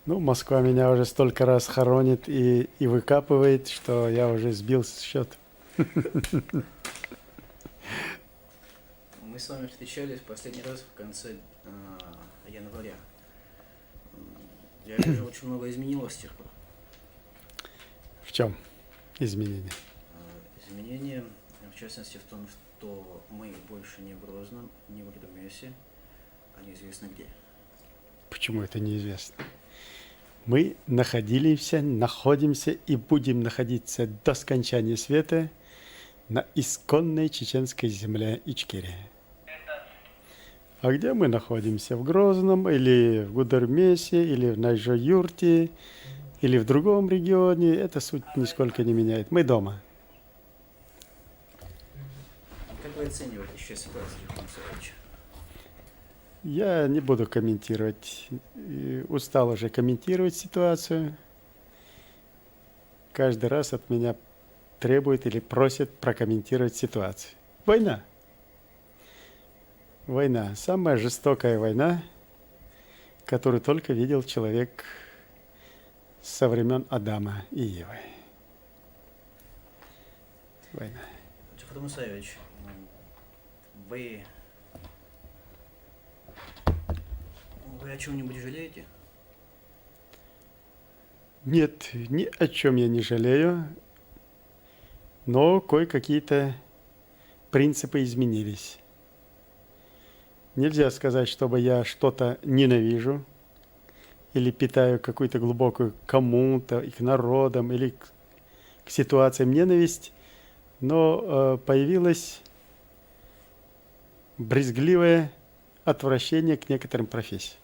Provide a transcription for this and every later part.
Ну, Москва меня уже столько раз хоронит и выкапывает, что я уже сбил с счета. Мы с вами встречались последний раз в конце января. Я вижу, очень много изменилось с тех пор. В чем изменение? Изменения, в частности, в том, что мы больше не в Грозном, не в Гудермесе, а неизвестно где. Почему это неизвестно? Мы находимся и будем находиться до скончания света на исконной чеченской земле Ичкерия. А где мы находимся? В Грозном или в Гудермесе, или в Найжо-Юрте, или в другом регионе, это суть нисколько не меняет. Мы дома. Как вы оцениваете сейчас ситуацию, Тихон Мусаевич? Я не буду комментировать. Устал уже комментировать ситуацию. Каждый раз от меня требует или просит прокомментировать ситуацию. Война. Война. Самая жестокая война, которую только видел человек со времен Адама и Евы. Война. Тихон Мусаевич, вы о чем-нибудь жалеете? Нет, ни о чем я не жалею, но кое-какие-то принципы изменились. Нельзя сказать, чтобы я что-то ненавижу или питаю какую-то глубокую кому-то, и к народам, или к ситуациям ненависть, но появилось брезгливое отвращение к некоторым профессиям,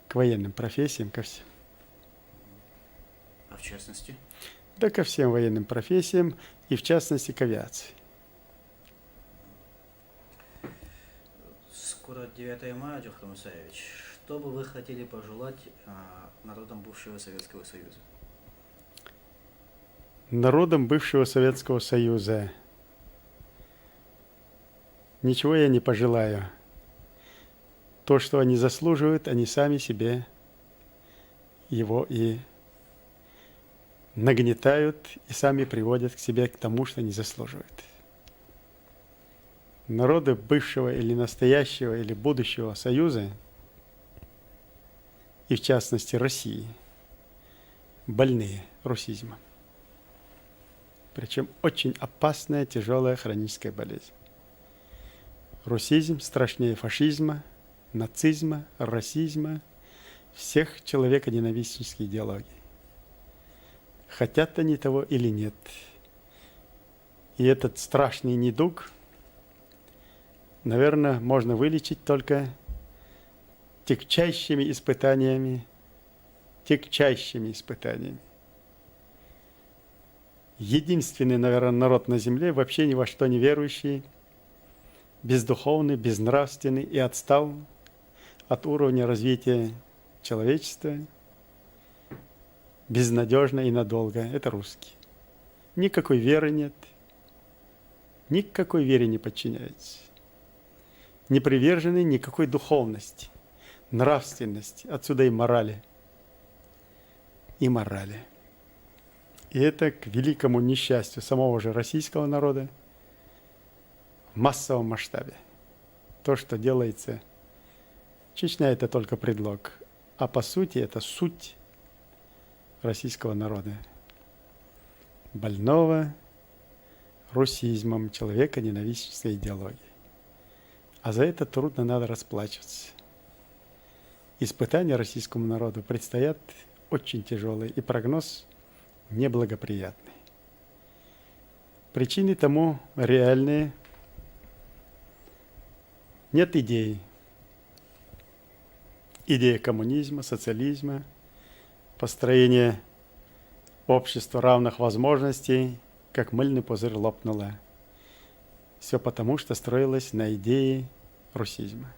к военным профессиям, ко всем. А в частности? Да ко всем военным профессиям и в частности к авиации. Скоро 9 мая, Тихон Мусаевич. Что бы вы хотели пожелать народам бывшего Советского Союза? Народам бывшего Советского Союза ничего я не пожелаю. То, что они заслуживают, они сами себе его и нагнетают, и сами приводят к себе к тому, что не заслуживают. Народы бывшего или настоящего или будущего Союза, и в частности России, больные русизмом. Причем очень опасная, тяжелая хроническая болезнь. Русизм страшнее фашизма, нацизма, расизма, всех человеконенавистнических идеологий. Хотят они того или нет. И этот страшный недуг, наверное, можно вылечить только тягчайшими испытаниями. Единственный, наверное, народ на земле, вообще ни во что не верующий, бездуховный, безнравственный и отстал от уровня развития человечества, безнадежно и надолго. Это русские. Никакой веры нет, никакой вере не подчиняется. Не привержены никакой духовности, нравственности, отсюда и морали. И морали. И это к великому несчастью самого же российского народа в массовом масштабе. То, что делается, Чечня – это только предлог, а по сути это суть российского народа. Больного русизмом, человеконенавистнической идеологией. А за это трудно надо расплачиваться. Испытания российскому народу предстоят очень тяжелые, и прогноз неблагоприятный. Причины тому реальные. Нет идей. Идея коммунизма, социализма, построение общества равных возможностей, как мыльный пузырь лопнула. Все потому, что строилось на идее русизма.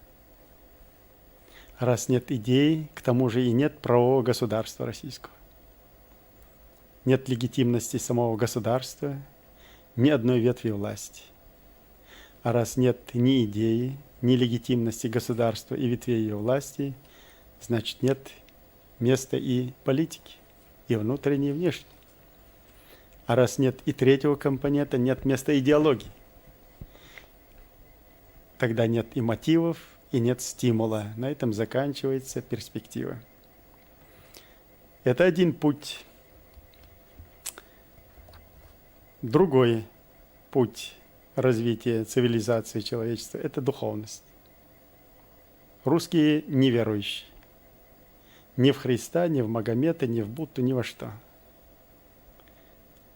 Раз нет идей, к тому же и нет правового государства российского. Нет легитимности самого государства, ни одной ветви власти. А раз нет ни идеи, ни легитимности государства и ветвей ее власти, значит нет место и политики, и внутренней, и внешней. А раз нет и третьего компонента, нет места идеологии. Тогда нет и мотивов, и нет стимула. На этом заканчивается перспектива. Это один путь. Другой путь развития цивилизации человечества – это духовность. Русские неверующие. Ни в Христа, ни в Магомета, ни в Будду, ни во что.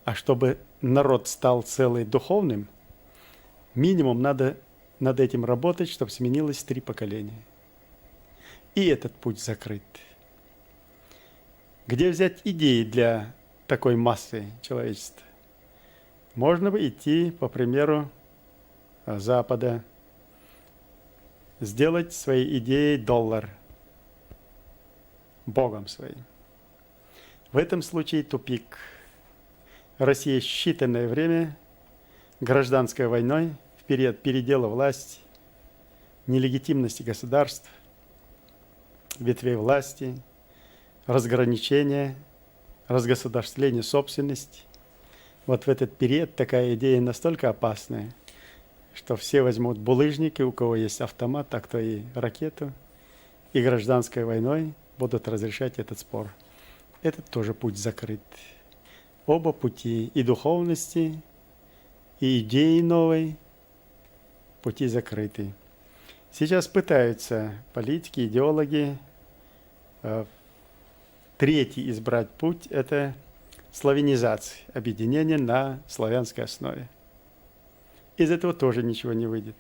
А чтобы народ стал целый духовным, минимум надо над этим работать, чтобы сменилось 3 поколения. И этот путь закрыт. Где взять идеи для такой массы человечества? Можно бы идти по примеру Запада, сделать своей идеей доллар, Богом своим. В этом случае тупик. Россия считанное время гражданской войной в период передела власти, нелегитимности государств, ветвей власти, разграничения, разгосударствления собственности. Вот в этот период такая идея настолько опасная, что все возьмут булыжники, у кого есть автомат, а кто и ракету, и гражданской войной будут разрешать этот спор. Этот тоже путь закрыт. Оба пути и духовности, и идеи новой, пути закрыты. Сейчас пытаются политики, идеологи третий избрать путь – это славянизация, объединение на славянской основе. Из этого тоже ничего не выйдет,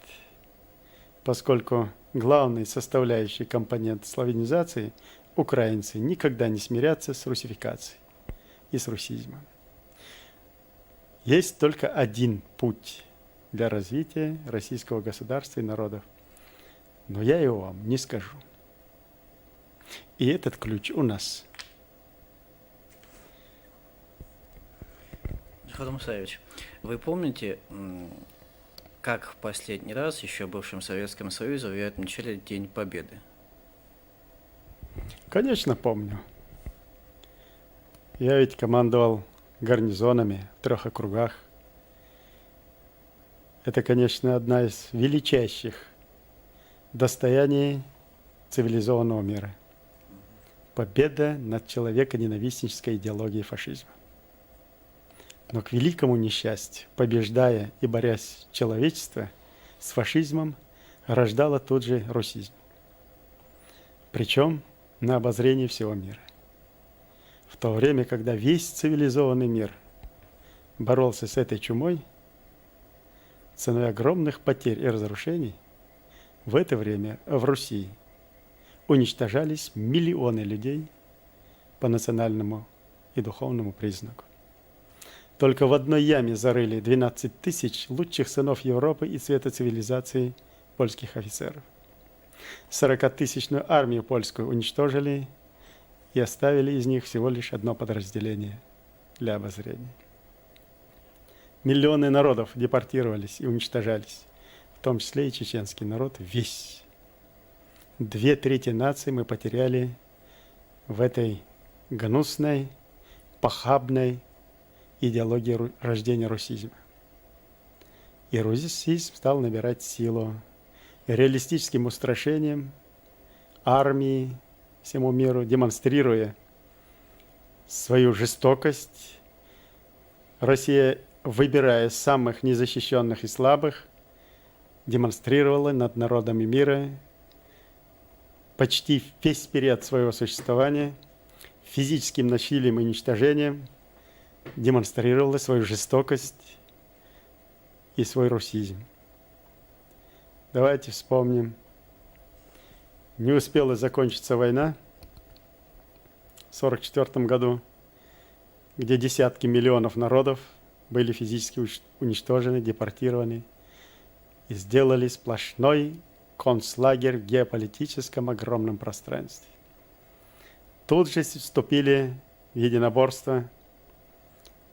поскольку главный составляющий компонент славянизации – украинцы никогда не смирятся с русификацией и с русизмом. Есть только один путь для развития российского государства и народов, но я его вам не скажу. И этот ключ у нас. Михаил Мусаевич, вы помните, как в последний раз еще в бывшем Советском Союзе вы отмечали День Победы? Конечно, помню. Я ведь командовал гарнизонами в 3 округах. Это, конечно, одна из величайших достояний цивилизованного мира. Победа над человеконенавистнической идеологией фашизма. Но к великому несчастью, побеждая и борясь человечество с фашизмом, рождало тут же русизм. Причем на обозрение всего мира. В то время, когда весь цивилизованный мир боролся с этой чумой, ценой огромных потерь и разрушений, в это время в Руси уничтожались миллионы людей по национальному и духовному признаку. Только в одной яме зарыли 12 тысяч лучших сынов Европы и цвета цивилизации польских офицеров. 40-тысячную армию польскую уничтожили и оставили из них всего лишь одно подразделение для обозрения. Миллионы народов депортировались и уничтожались, в том числе и чеченский народ весь. 2/3 нации мы потеряли в этой гнусной, похабной идеологии рождения русизма. И русизм стал набирать силу реалистическим устранением армии всему миру, демонстрируя свою жестокость. Россия, выбирая самых незащищенных и слабых, демонстрировала над народами мира почти весь период своего существования физическим насилием и уничтожением, демонстрировала свою жестокость и свой русизм. Давайте вспомним. Не успела закончиться война в 1944 году, где десятки миллионов народов были физически уничтожены, депортированы и сделали сплошной концлагерь в геополитическом огромном пространстве. Тут же вступили в единоборство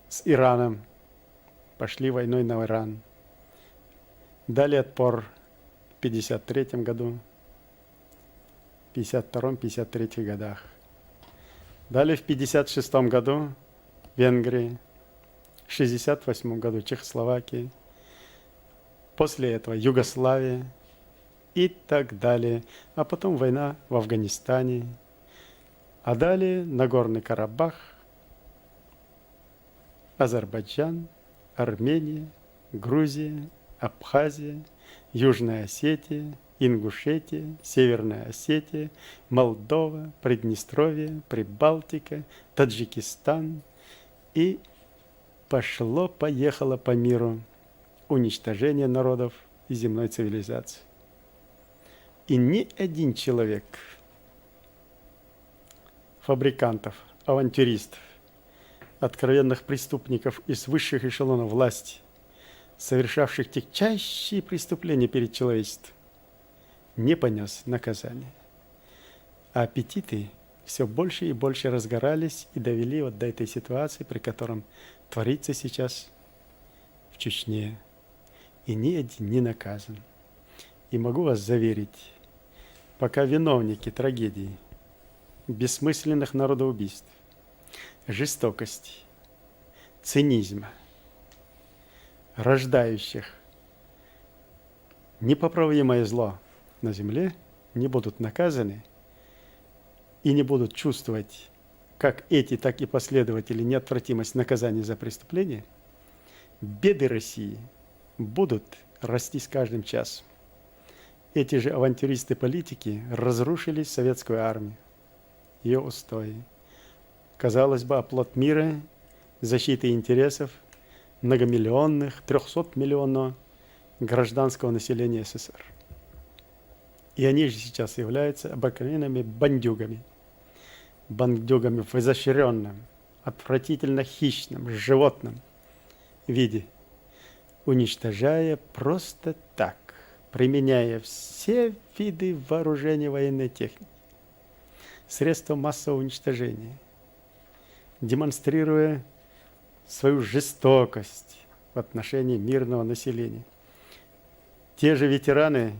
с Ираном, пошли войной на Иран. Дали отпор в 1953 году, в 1952-1953 годах. Далее в 1956 году в Венгрии, в 1968 году Чехословакии, после этого Югославия и так далее. А потом война в Афганистане, а далее Нагорный Карабах, Азербайджан, Армения, Грузия, Абхазия, Южная Осетия, Ингушетия, Северная Осетия, Молдова, Приднестровье, Прибалтика, Таджикистан. И пошло-поехало по миру уничтожение народов и земной цивилизации. И ни один человек, фабрикантов, авантюристов, откровенных преступников из высших эшелонов власти, совершавших тягчайшие преступления перед человечеством, не понес наказания. А аппетиты все больше и больше разгорались и довели вот до этой ситуации, при котором творится сейчас в Чечне. И ни один не наказан. И могу вас заверить, пока виновники трагедии, бессмысленных народоубийств, жестокости, цинизма, рождающих непоправимое зло на земле, не будут наказаны и не будут чувствовать, как эти, так и последователи, неотвратимость наказания за преступление, беды России будут расти с каждым часом. Эти же авантюристы-политики разрушили советскую армию, ее устои. Казалось бы, оплот мира, защиты интересов многомиллионных, 300-миллионного гражданского населения СССР. И они же сейчас являются обыкновенными бандюгами. Бандюгами в изощренном, отвратительно хищном, животном виде, уничтожая просто так, применяя все виды вооружения военной техники, средства массового уничтожения, демонстрируя свою жестокость в отношении мирного населения. Те же ветераны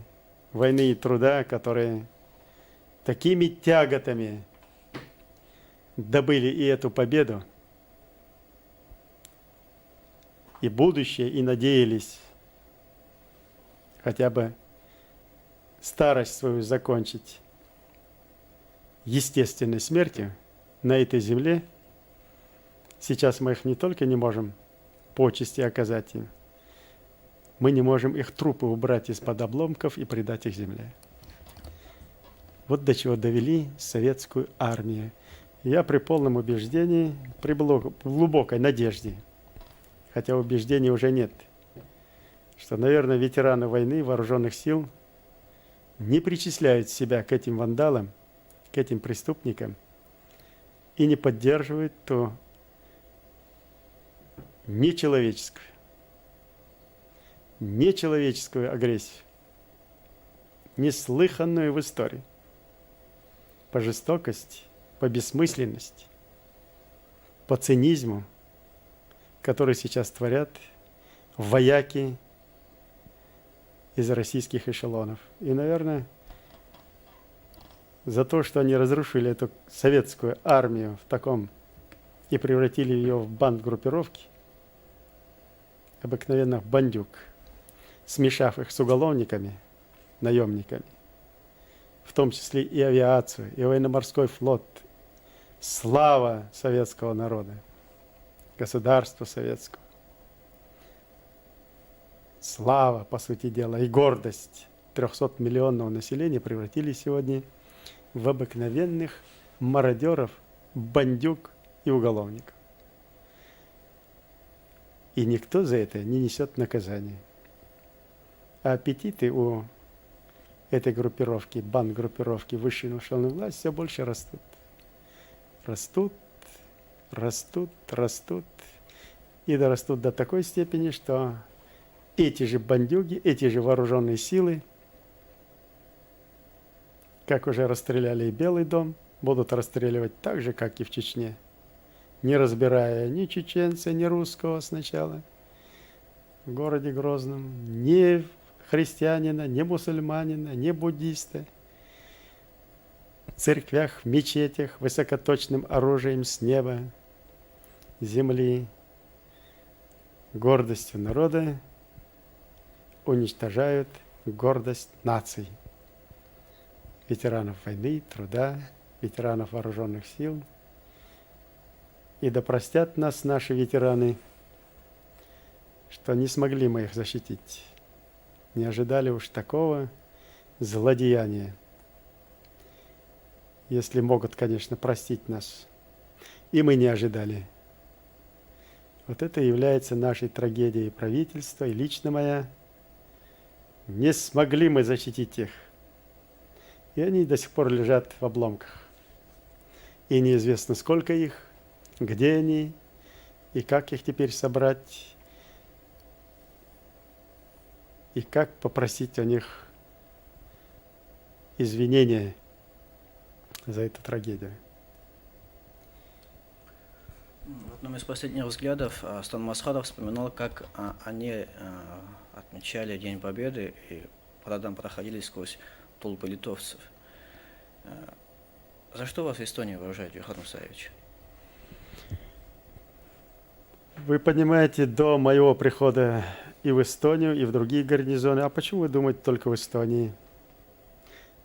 войны и труда, которые такими тяготами добыли и эту победу, и будущее, и надеялись хотя бы старость свою закончить естественной смертью на этой земле. Сейчас мы их не только не можем почести оказать им, мы не можем их трупы убрать из-под обломков и предать их земле. Вот до чего довели советскую армию. Я при полном убеждении, при глубокой надежде, хотя убеждений уже нет, что, наверное, ветераны войны, вооруженных сил не причисляют себя к этим вандалам, к этим преступникам и не поддерживают ту нечеловеческую агрессию, неслыханную в истории, по жестокости, по бессмысленности, по цинизму, который сейчас творят вояки из российских эшелонов. И, наверное, за то, что они разрушили эту советскую армию в таком и превратили ее в банд-группировки, обыкновенных бандюк, смешав их с уголовниками, наемниками, в том числе и авиацию, и военно-морской флот. Слава советского народа, государства советского. Слава, по сути дела, и гордость 300-миллионного населения превратились сегодня в обыкновенных мародеров, бандюк и уголовников. И никто за это не несет наказания. А аппетиты у этой группировки, банд-группировки высшей эшелонной власти все больше растут. Растут, растут, растут. И дорастут до такой степени, что эти же бандюги, эти же вооруженные силы, как уже расстреляли и Белый дом, будут расстреливать так же, как и в Чечне, не разбирая ни чеченца, ни русского сначала в городе Грозном, ни христианина, ни мусульманина, ни буддиста. в церквях, в мечетях, высокоточным оружием с неба, земли, гордостью народа уничтожают гордость наций, ветеранов войны, труда, ветеранов вооруженных сил. И да простят нас наши ветераны, что не смогли мы их защитить. Не ожидали уж такого злодеяния. Если могут, конечно, простить нас. И мы не ожидали. Вот это является нашей трагедией правительства и лично моя. Не смогли мы защитить их. И они до сих пор лежат в обломках. И неизвестно, сколько их, где они, и как их теперь собрать, и как попросить у них извинения за эту трагедию. В одном из последних взглядов Астан Масхадов вспоминал, как они отмечали День Победы и парадом проходили сквозь толпы литовцев. За что вас в Эстонии уважают, Юхан Мусаевич? Вы понимаете, до моего прихода и в Эстонию, и в другие гарнизоны, а почему вы думаете только в Эстонии?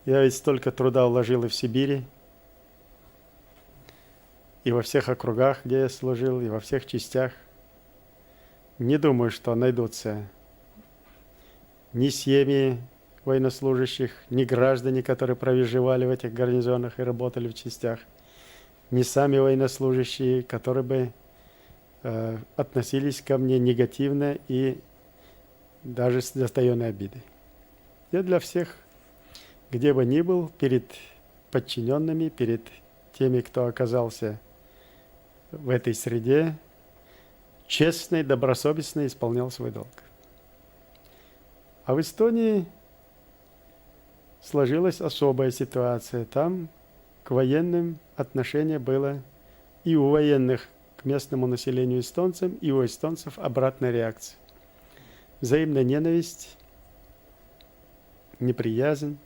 Я ведь столько труда вложил и в Сибири, и во всех округах, где я служил, и во всех частях. Не думаю, что найдутся ни семьи военнослужащих, ни граждане, которые проживали в этих гарнизонах и работали в частях, ни сами военнослужащие, которые бы относились ко мне негативно и даже с затаенной обидой. Я для всех, где бы ни был, перед подчиненными, перед теми, кто оказался в этой среде, честно и добросовестно исполнял свой долг. А в Эстонии сложилась особая ситуация. Там к военным отношение было и у военных к местному населению эстонцам, и у эстонцев обратная реакция. Взаимная ненависть, неприязнь.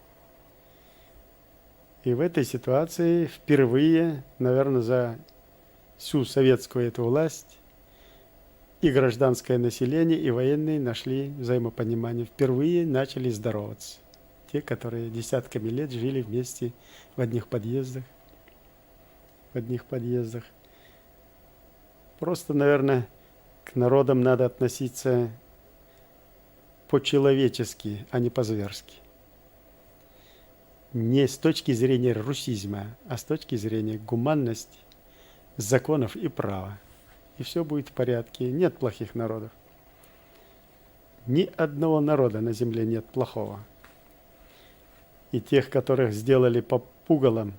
И в этой ситуации впервые, наверное, за всю советскую эту власть и гражданское население, и военные нашли взаимопонимание. Впервые начали здороваться. Те, которые десятками лет жили вместе в одних подъездах. Просто, наверное, к народам надо относиться по-человечески, а не по-зверски. Не с точки зрения русизма, а с точки зрения гуманности, законов и права. И все будет в порядке. Нет плохих народов. Ни одного народа на земле нет плохого. И тех, которых сделали по пугалам,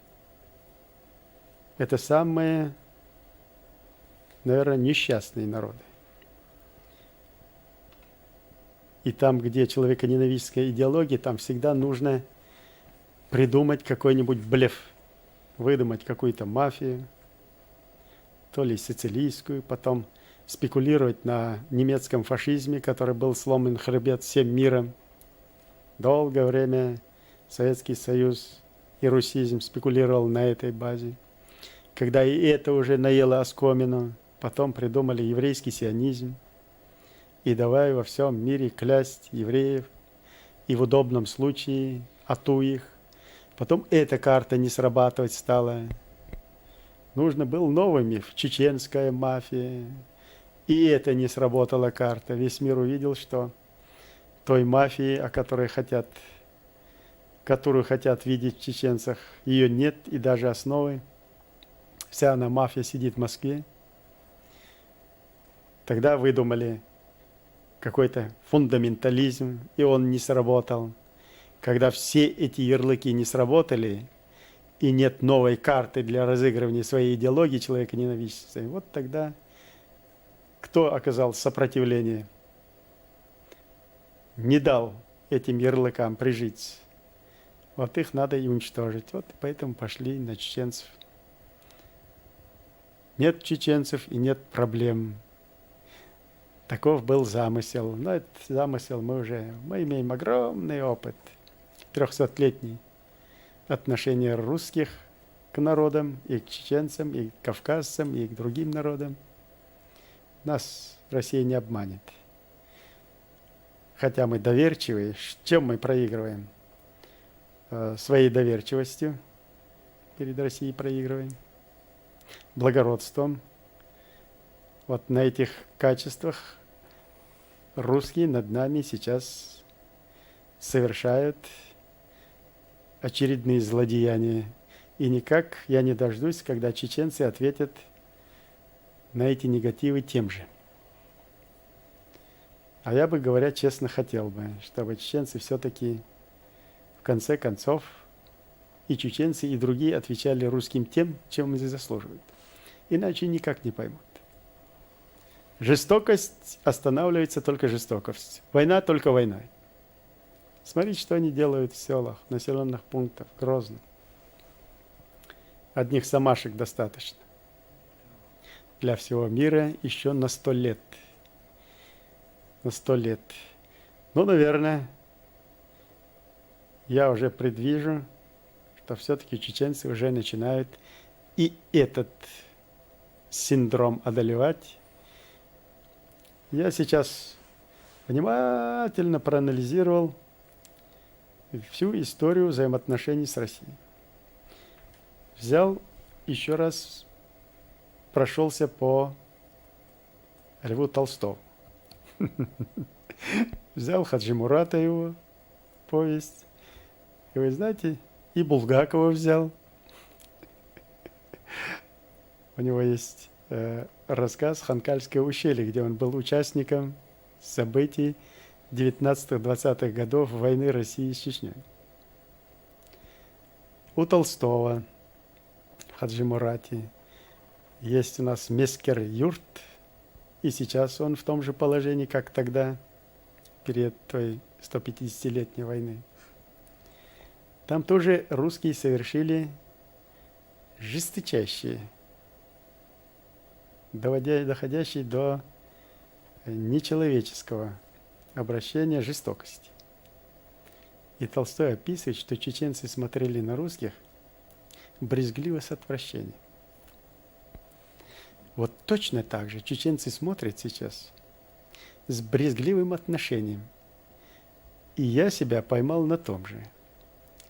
это самые, наверное, несчастные народы. И там, где человеконенавистская идеология, там всегда нужно придумать какой-нибудь блеф, выдумать какую-то мафию, то ли сицилийскую, потом спекулировать на немецком фашизме, который был сломан хребет всем миром. Долгое время Советский Союз и русизм спекулировал на этой базе. Когда и это уже наело оскомину, потом придумали еврейский сионизм. И давай во всем мире клясть евреев, и в удобном случае ату их. Потом эта карта не срабатывать стала. Нужно был новый миф, чеченская мафия. И это не сработала карта. Весь мир увидел, что той мафии, которую хотят видеть в чеченцах, ее нет и даже основы. Вся она мафия сидит в Москве. Тогда выдумали какой-то фундаментализм, и он не сработал. Когда все эти ярлыки не сработали, и нет новой карты для разыгрывания своей идеологии человека-ненавистия, вот тогда кто оказал сопротивление? Не дал этим ярлыкам прижиться. Вот их надо и уничтожить. Вот поэтому пошли на чеченцев. Нет чеченцев и нет проблем. Таков был замысел. Но этот замысел мы имеем огромный опыт, 300-летний. отношение русских к народам, и к чеченцам, и к кавказцам, и к другим народам. Нас Россия не обманет. Хотя мы доверчивые, чем мы проигрываем? Своей доверчивостью перед Россией проигрываем, благородством. Вот на этих качествах русские над нами сейчас совершают очередные злодеяния. И никак я не дождусь, когда чеченцы ответят на эти негативы тем же. А я бы, говоря честно, хотел бы, чтобы чеченцы все-таки в конце концов и чеченцы, и другие отвечали русским тем, чем они заслуживают. Иначе никак не поймут. Жестокость останавливается только жестокость. Война только войной. Смотрите, что они делают в селах, в населенных пунктах, Грозно. Одних самашек достаточно. Для всего мира еще на 100 лет. На 100 лет. Ну, наверное, я уже предвижу, что все-таки чеченцы уже начинают и этот синдром одолевать. Я сейчас внимательно проанализировал всю историю взаимоотношений с Россией. Взял еще раз, прошелся по Льву Толстому. Взял Хаджи Мурата его повесть. И вы знаете, и Булгакова взял. У него есть рассказ «Ханкальское ущелье», где он был участником событий 19-20-х годов войны России с Чечней. У Толстого, Хаджи Мурате, есть у нас Мескер Юрт, и сейчас он в том же положении, как тогда, перед той 150-летней войны. Там тоже русские совершили жесточайшие, доходящие до нечеловеческого обращения жестокости. И Толстой описывает, что чеченцы смотрели на русских брезгливо с отвращением. Вот точно так же чеченцы смотрят сейчас с брезгливым отношением. И я себя поймал на том же.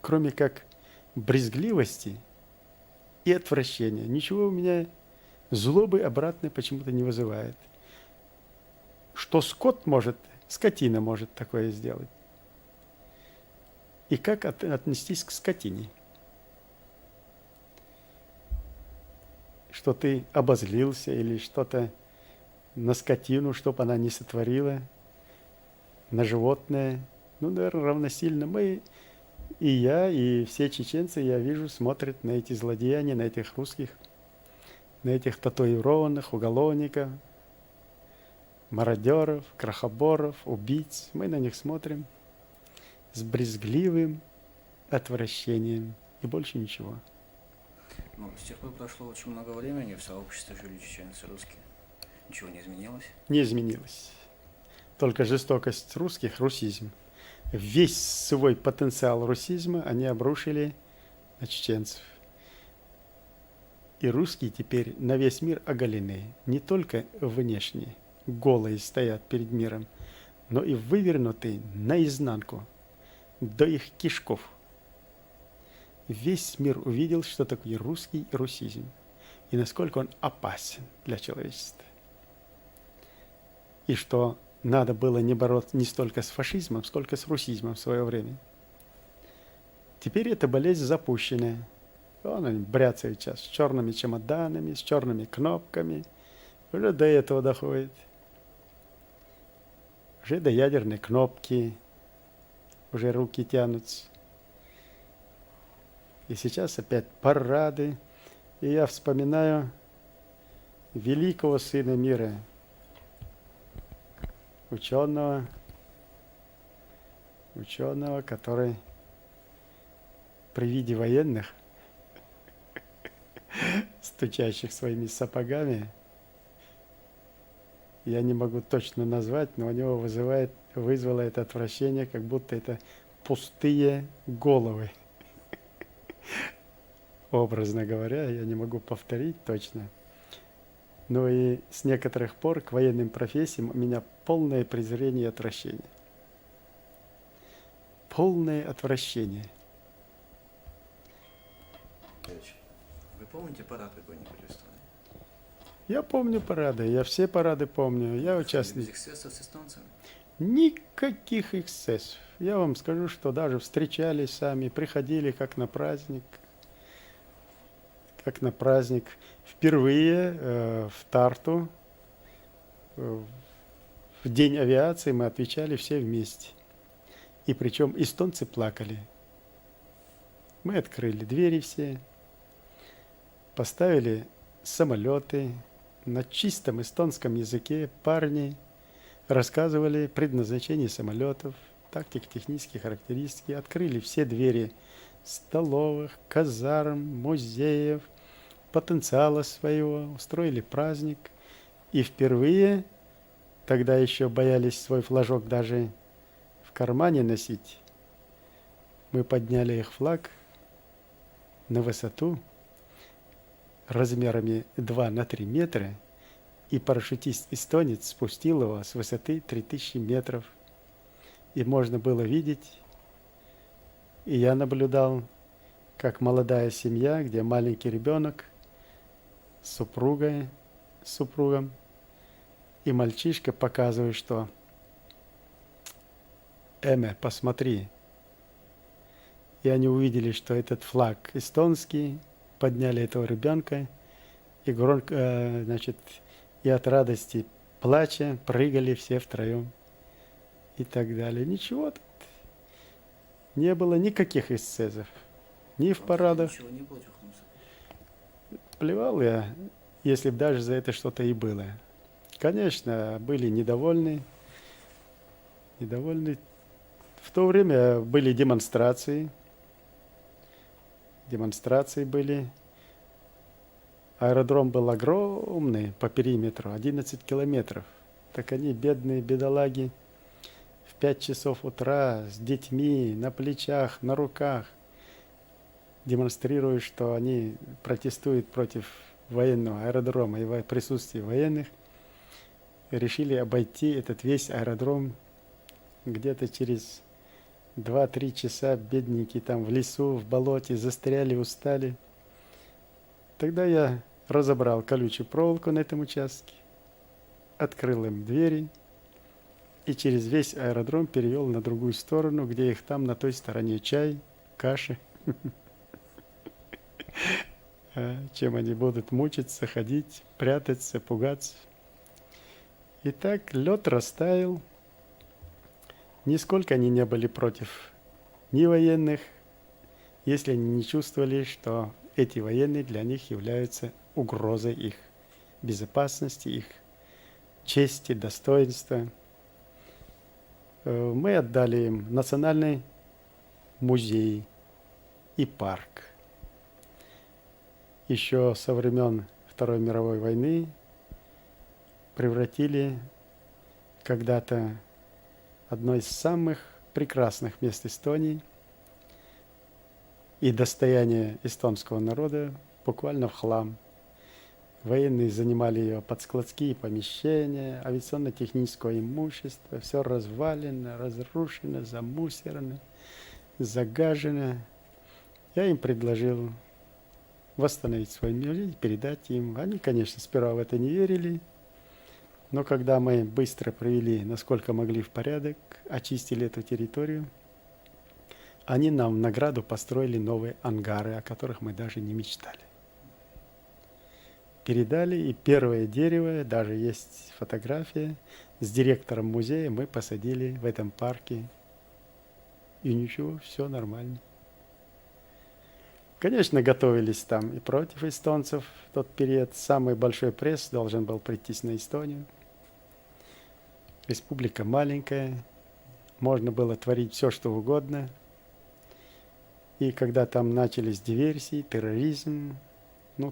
Кроме как брезгливости и отвращения. Ничего у меня злобы обратной почему-то не вызывает. Что скот может, скотина может такое сделать. И как отнестись к скотине? Что ты обозлился или что-то на скотину, чтобы она не сотворила, на животное. Ну, наверное, равносильно мы, и я, и все чеченцы, я вижу, смотрят на эти злодеяния, на этих русских, на этих татуированных уголовников, мародеров, крохоборов, убийц. Мы на них смотрим с брезгливым отвращением и больше ничего. Ну, с тех пор прошло очень много времени, в сообществе жили чеченцы, русские. Ничего не изменилось? Не изменилось. Только жестокость русских, русизм. Весь свой потенциал русизма они обрушили на чеченцев. И русские теперь на весь мир оголены. Не только внешне, голые стоят перед миром, но и вывернуты наизнанку, до их кишков. Весь мир увидел, что такое русский русизм, и насколько он опасен для человечества. И что надо было не бороться не столько с фашизмом, сколько с русизмом в свое время. Теперь эта болезнь запущенная. Вон они бряцают сейчас с черными чемоданами, с черными кнопками. Уже до этого доходит. Уже до ядерной кнопки. Уже руки тянутся. И сейчас опять парады. И я вспоминаю великого сына мира, ученого, который при виде военных, стучащих своими сапогами, я не могу точно назвать, но у него вызвало это отвращение, как будто это пустые головы. образно говоря, я не могу повторить точно. Но и с некоторых пор к военным профессиям у меня полное презрение и отвращение. Полное отвращение. Петрович, вы помните парад какой-нибудь в Эстонии? Я помню парады, я все парады помню. Я Без участник. эксцессов с эстонцами? Никаких эксцессов. Я вам скажу, что даже встречались сами, приходили как на праздник. Как на праздник. Впервые в Тарту в день авиации мы отвечали все вместе. И причем эстонцы плакали. Мы открыли двери все, поставили самолеты, на чистом эстонском языке парни рассказывали предназначение самолетов, тактико-технические характеристики, открыли все двери столовых, казарм, музеев, потенциала своего, устроили праздник. И впервые, тогда еще боялись свой флажок даже в кармане носить, мы подняли их флаг на высоту размерами 2 на 3 метра, и парашютист-эстонец спустил его с высоты 3000 метров. И можно было видеть, и я наблюдал, как молодая семья, где маленький ребенок с супругом, и мальчишка показывает, что «Эме, посмотри». И они увидели, что этот флаг эстонский, подняли этого ребенка, и громко, и от радости плача прыгали все втроем и так далее. Ничего тут не было, никаких эксцессов, ни в парадах. Ничего не против Хумса. Плевал я, если бы даже за это что-то и было. Конечно, были недовольны. В то время были демонстрации. Демонстрации были. Аэродром был огромный по периметру, 11 километров. Так они, бедные бедолаги, в 5 часов утра с детьми на плечах, на руках демонстрируют, что они протестуют против военного аэродрома и присутствия военных. Решили обойти этот весь аэродром где-то через 2-3 часа. Бедненькие там в лесу, в болоте застряли, устали. Тогда я разобрал колючую проволоку на этом участке, открыл им двери и через весь аэродром перевел на другую сторону, где их там на той стороне чай, каши. Чем они будут мучиться, ходить, прятаться, пугаться. Итак, лед растаял. Нисколько они не были против ни военных, если они не чувствовали, что эти военные для них являются угрозой их безопасности, их чести, достоинства. Мы отдали им национальный музей и парк. Еще со времен Второй мировой войны превратили когда-то одно из самых прекрасных мест Эстонии и достояние эстонского народа буквально в хлам. Военные занимали ее под складские помещения, авиационно-техническое имущество, все развалено, разрушено, замусорено, загажено. Я им предложил восстановить свой музей, передать им. Они, конечно, сперва в это не верили, но когда мы быстро привели, насколько могли, в порядок, очистили эту территорию, они нам в награду построили новые ангары, о которых мы даже не мечтали. Передали, и первое дерево, даже есть фотография, с директором музея мы посадили в этом парке. И ничего, все нормально. Конечно, готовились там и против эстонцев в тот период. Самый большой пресс должен был прийтись на Эстонию. Республика маленькая, можно было творить все, что угодно. И когда там начались диверсии, терроризм,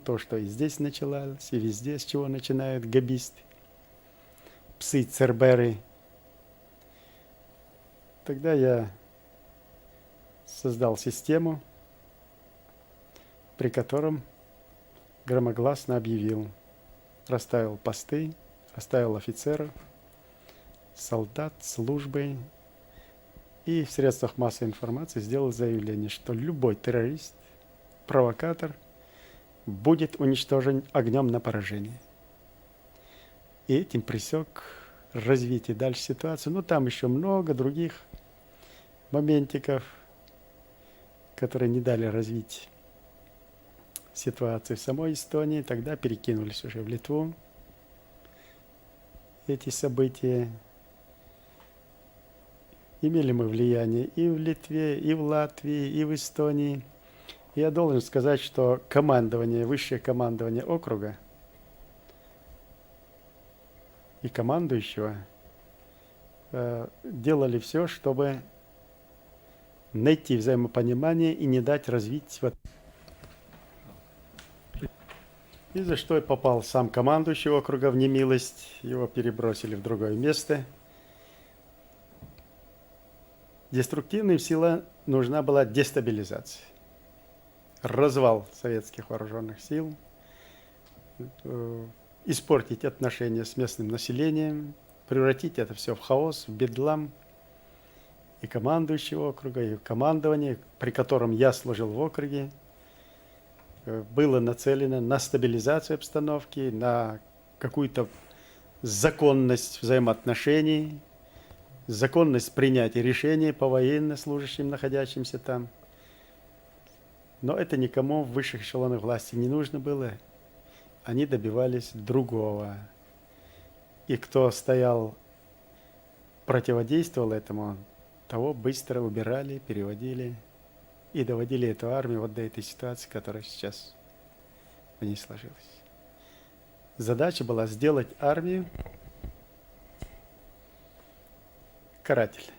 то, что и здесь началось, и везде, с чего начинают габисты, псы, церберы, тогда я создал систему при котором громогласно объявил, расставил посты, расставил офицеров, солдат, службы и в средствах массовой информации сделал заявление, что любой террорист, провокатор будет уничтожен огнем на поражение. И этим пресек развитие дальше ситуации. Ну, там еще много других моментиков, которые не дали развить ситуацию в самой Эстонии. Тогда перекинулись уже в Литву эти события. Имели мы влияние и в Литве, и в Латвии, и в Эстонии. Я должен сказать, что командование, высшее командование округа и командующего делали все, чтобы найти взаимопонимание и не дать развить. И за что и попал сам командующий округа в немилость. Его перебросили в другое место. Деструктивным силам нужна была дестабилизация. Развал советских вооруженных сил, испортить отношения с местным населением, превратить это все в хаос, в бедлам. И командующий округа, и командование, при котором я служил в округе, было нацелено на стабилизацию обстановки, на какую-то законность взаимоотношений, законность принятия решений по военнослужащим, находящимся там. Но это никому в высших эшелонах власти не нужно было. Они добивались другого. И кто стоял, противодействовал этому, того быстро убирали, переводили и доводили эту армию вот до этой ситуации, которая сейчас в ней сложилась. Задача была сделать армию карательной.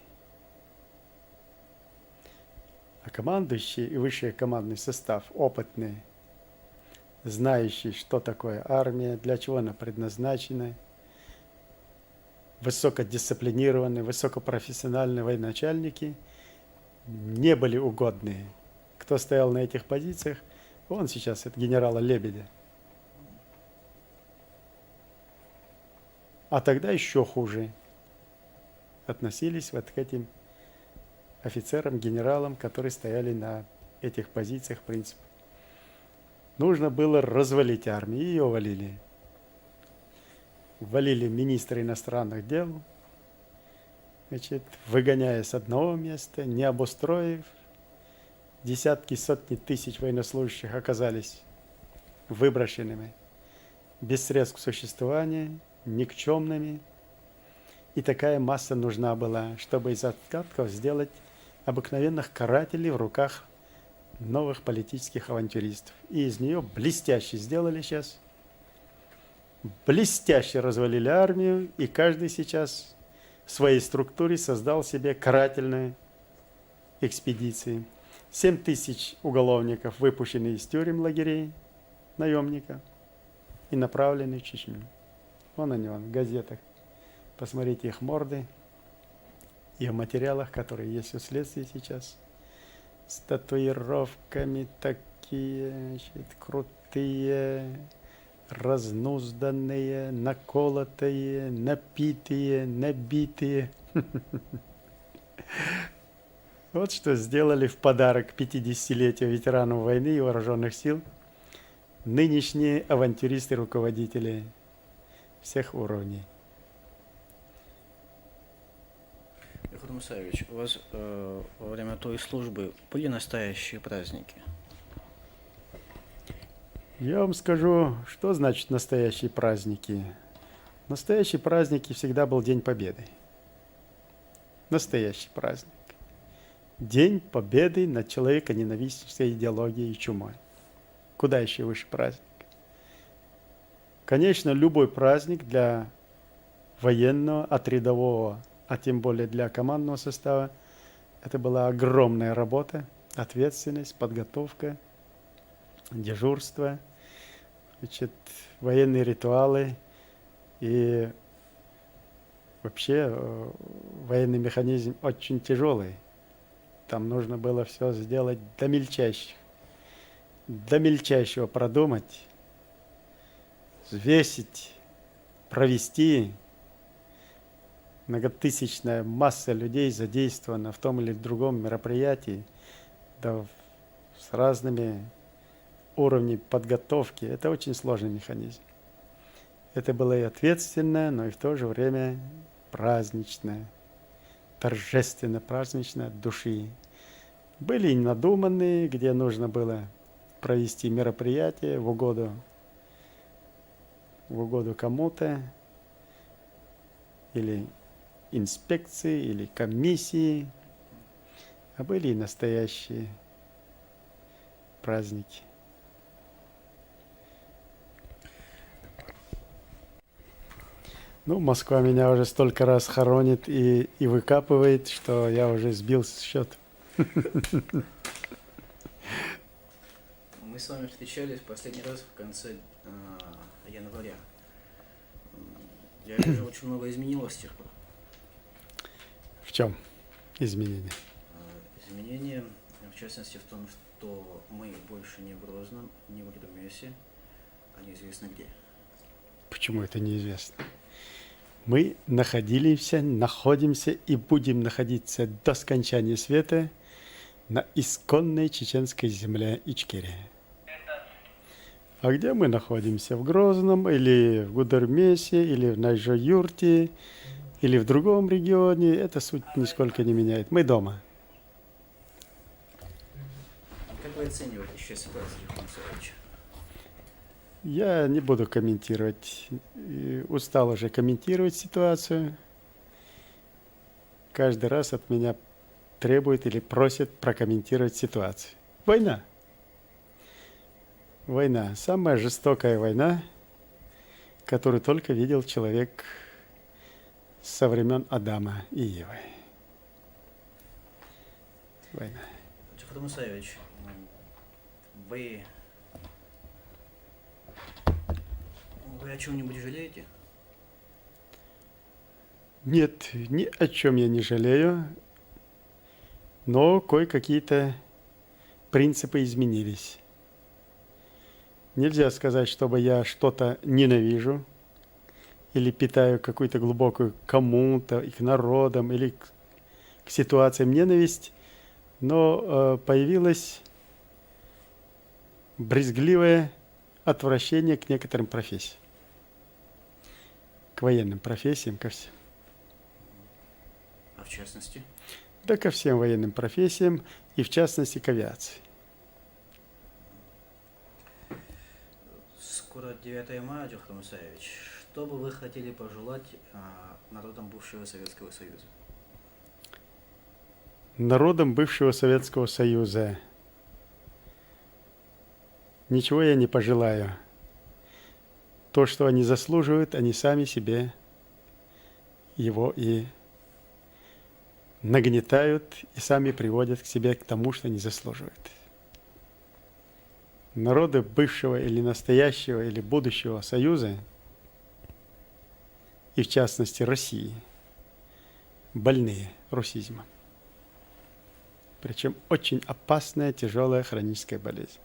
А командующий и высший командный состав опытный, знающий, что такое армия, для чего она предназначена, высокодисциплинированные, высокопрофессиональные военачальники не были угодны. Кто стоял на этих позициях, он сейчас от генерала Лебедя. А тогда еще хуже относились вот к этим офицерам, генералам, которые стояли на этих позициях, в принципе. Нужно было развалить армию, и ее валили. Валили министра иностранных дел, значит, выгоняя с одного места, не обустроив. Десятки, сотни тысяч военнослужащих оказались выброшенными, без средств к существованию, никчемными. И такая масса нужна была, чтобы из откатков сделать обыкновенных карателей в руках новых политических авантюристов. И из нее блестяще сделали сейчас. Блестяще развалили армию, и каждый сейчас в своей структуре создал себе карательные экспедиции. 7 тысяч уголовников выпущены из тюрем, лагерей, наемников, и направлены в Чечню. Вон они, в газетах. Посмотрите их морды и в материалах, которые есть у следствия сейчас. С татуировками такие, значит, крутые, разнузданные, наколотые, напитые, набитые. Вот что сделали в подарок 50-летию ветеранов войны и вооруженных сил нынешние авантюристы-руководители всех уровней. Игорь Мусаевич, у вас во время той службы были настоящие праздники? Я вам скажу, что значит настоящие праздники. Настоящие праздники всегда был День Победы. Настоящий праздник. День Победы над человеконенавистнической идеологией и чумой. Куда еще выше праздник? Конечно, любой праздник для военного, от рядового, а тем более для командного состава, это была огромная работа, ответственность, подготовка, дежурство, значит, военные ритуалы и вообще военный механизм очень тяжелый. Там нужно было все сделать до мельчайших до мельчайшего продумать, взвесить, провести. Многотысячная масса людей задействована в том или другом мероприятии, да, с разными уровнями подготовки. Это очень сложный механизм. Это было и ответственное, но и в то же время праздничное, торжественно-праздничное от души. Были и надуманные, где нужно было провести мероприятие в угоду кому-то, или инспекции, или комиссии, а были и настоящие праздники. Ну, Москва меня уже столько раз хоронит и выкапывает, что я уже сбил с счета. Мы с вами встречались последний раз в конце января. Я вижу, очень много изменилось с тех пор. В чем изменения? Изменения, в частности, в том, что мы больше не в Грозном, не в Гудермесе, а неизвестно где. Почему это неизвестно? Мы находимся и будем находиться до скончания света на исконной чеченской земле Ичкерия. А где мы находимся? В Грозном, или в Гудермесе, или в Найжо-Юрте, или в другом регионе, это суть нисколько не меняет. Мы дома. Как вы оцениваете сейчас ситуацию, Илья Мусаевич? Я не буду комментировать. Устал уже комментировать ситуацию. Каждый раз от меня требует или просит прокомментировать ситуацию. Война. Война. Самая жестокая война, которую только видел человек со времен Адама и Евы. Война. Джафар Мусаевич, вы о чем-нибудь жалеете? Нет, ни о чем я не жалею, но кое-какие-то принципы изменились. Нельзя сказать, чтобы я что-то ненавижу или питаю какую-то глубокую кому-то, и к народам, или к ситуациям ненависть, но появилось брезгливое отвращение к некоторым профессиям, к военным профессиям, ко всем. А в частности? Да ко всем военным профессиям, и в частности к авиации. Скоро 9 мая, Джафар Мусаевич. Что бы вы хотели пожелать народам бывшего Советского Союза? Народам бывшего Советского Союза ничего я не пожелаю. То, что они заслуживают, они сами себе его и нагнетают, и сами приводят к себе к тому, что не заслуживают. Народы бывшего или настоящего или будущего Союза, и в частности России, больные русизмом. Причем очень опасная, тяжелая хроническая болезнь.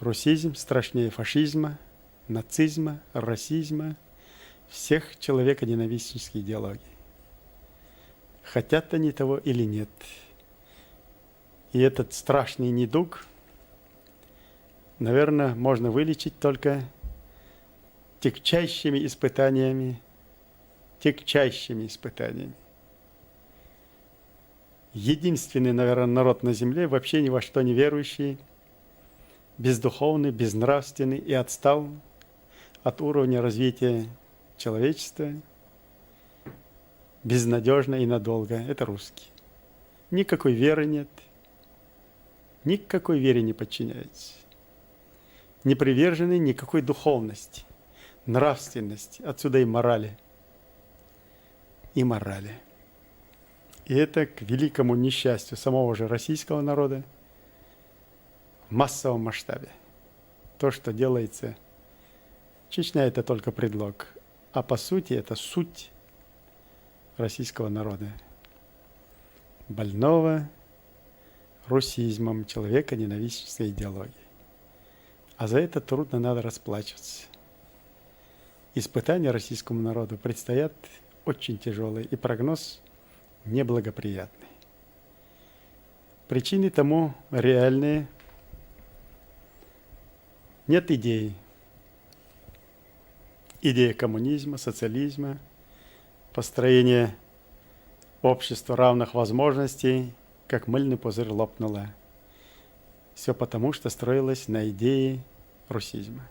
Русизм страшнее фашизма, нацизма, расизма, всех человеконенавистнических идеологий. Хотят они того или нет. И этот страшный недуг, наверное, можно вылечить только тягчайшими испытаниями. Единственный, наверное, народ на земле, вообще ни во что не верующий, бездуховный, безнравственный и отстал от уровня развития человечества, безнадежно и надолго. Это русские. Никакой веры нет, никакой вере не подчиняется. Не привержены никакой духовности, нравственности, отсюда и морали. И морали. И это к великому несчастью самого же российского народа в массовом масштабе. То, что делается, Чечня – это только предлог, а по сути это суть российского народа. Больного, русизмом, человеконенавистнической идеологией. А за это трудно надо расплачиваться. Испытания российскому народу предстоят очень тяжелые, и прогноз неблагоприятный. Причины тому реальные. Нет идей. Идея коммунизма, социализма, построение общества равных возможностей, как мыльный пузырь лопнула. Все потому, что строилось на идее русизма.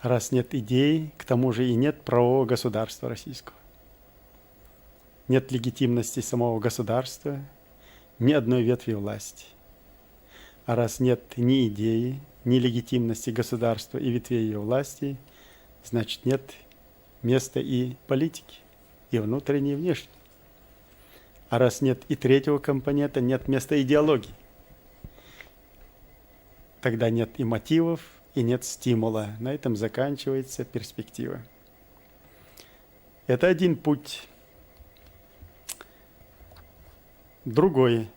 Раз нет идей, к тому же и нет правового государства российского. Нет легитимности самого государства, ни одной ветви власти. А раз нет ни идеи, ни легитимности государства и ветвей ее власти, значит нет места и политики, и внутренней, и внешней. А раз нет и третьего компонента, нет места идеологии. Тогда нет и мотивов, и нет стимула. На этом заканчивается перспектива. Это один путь. Другой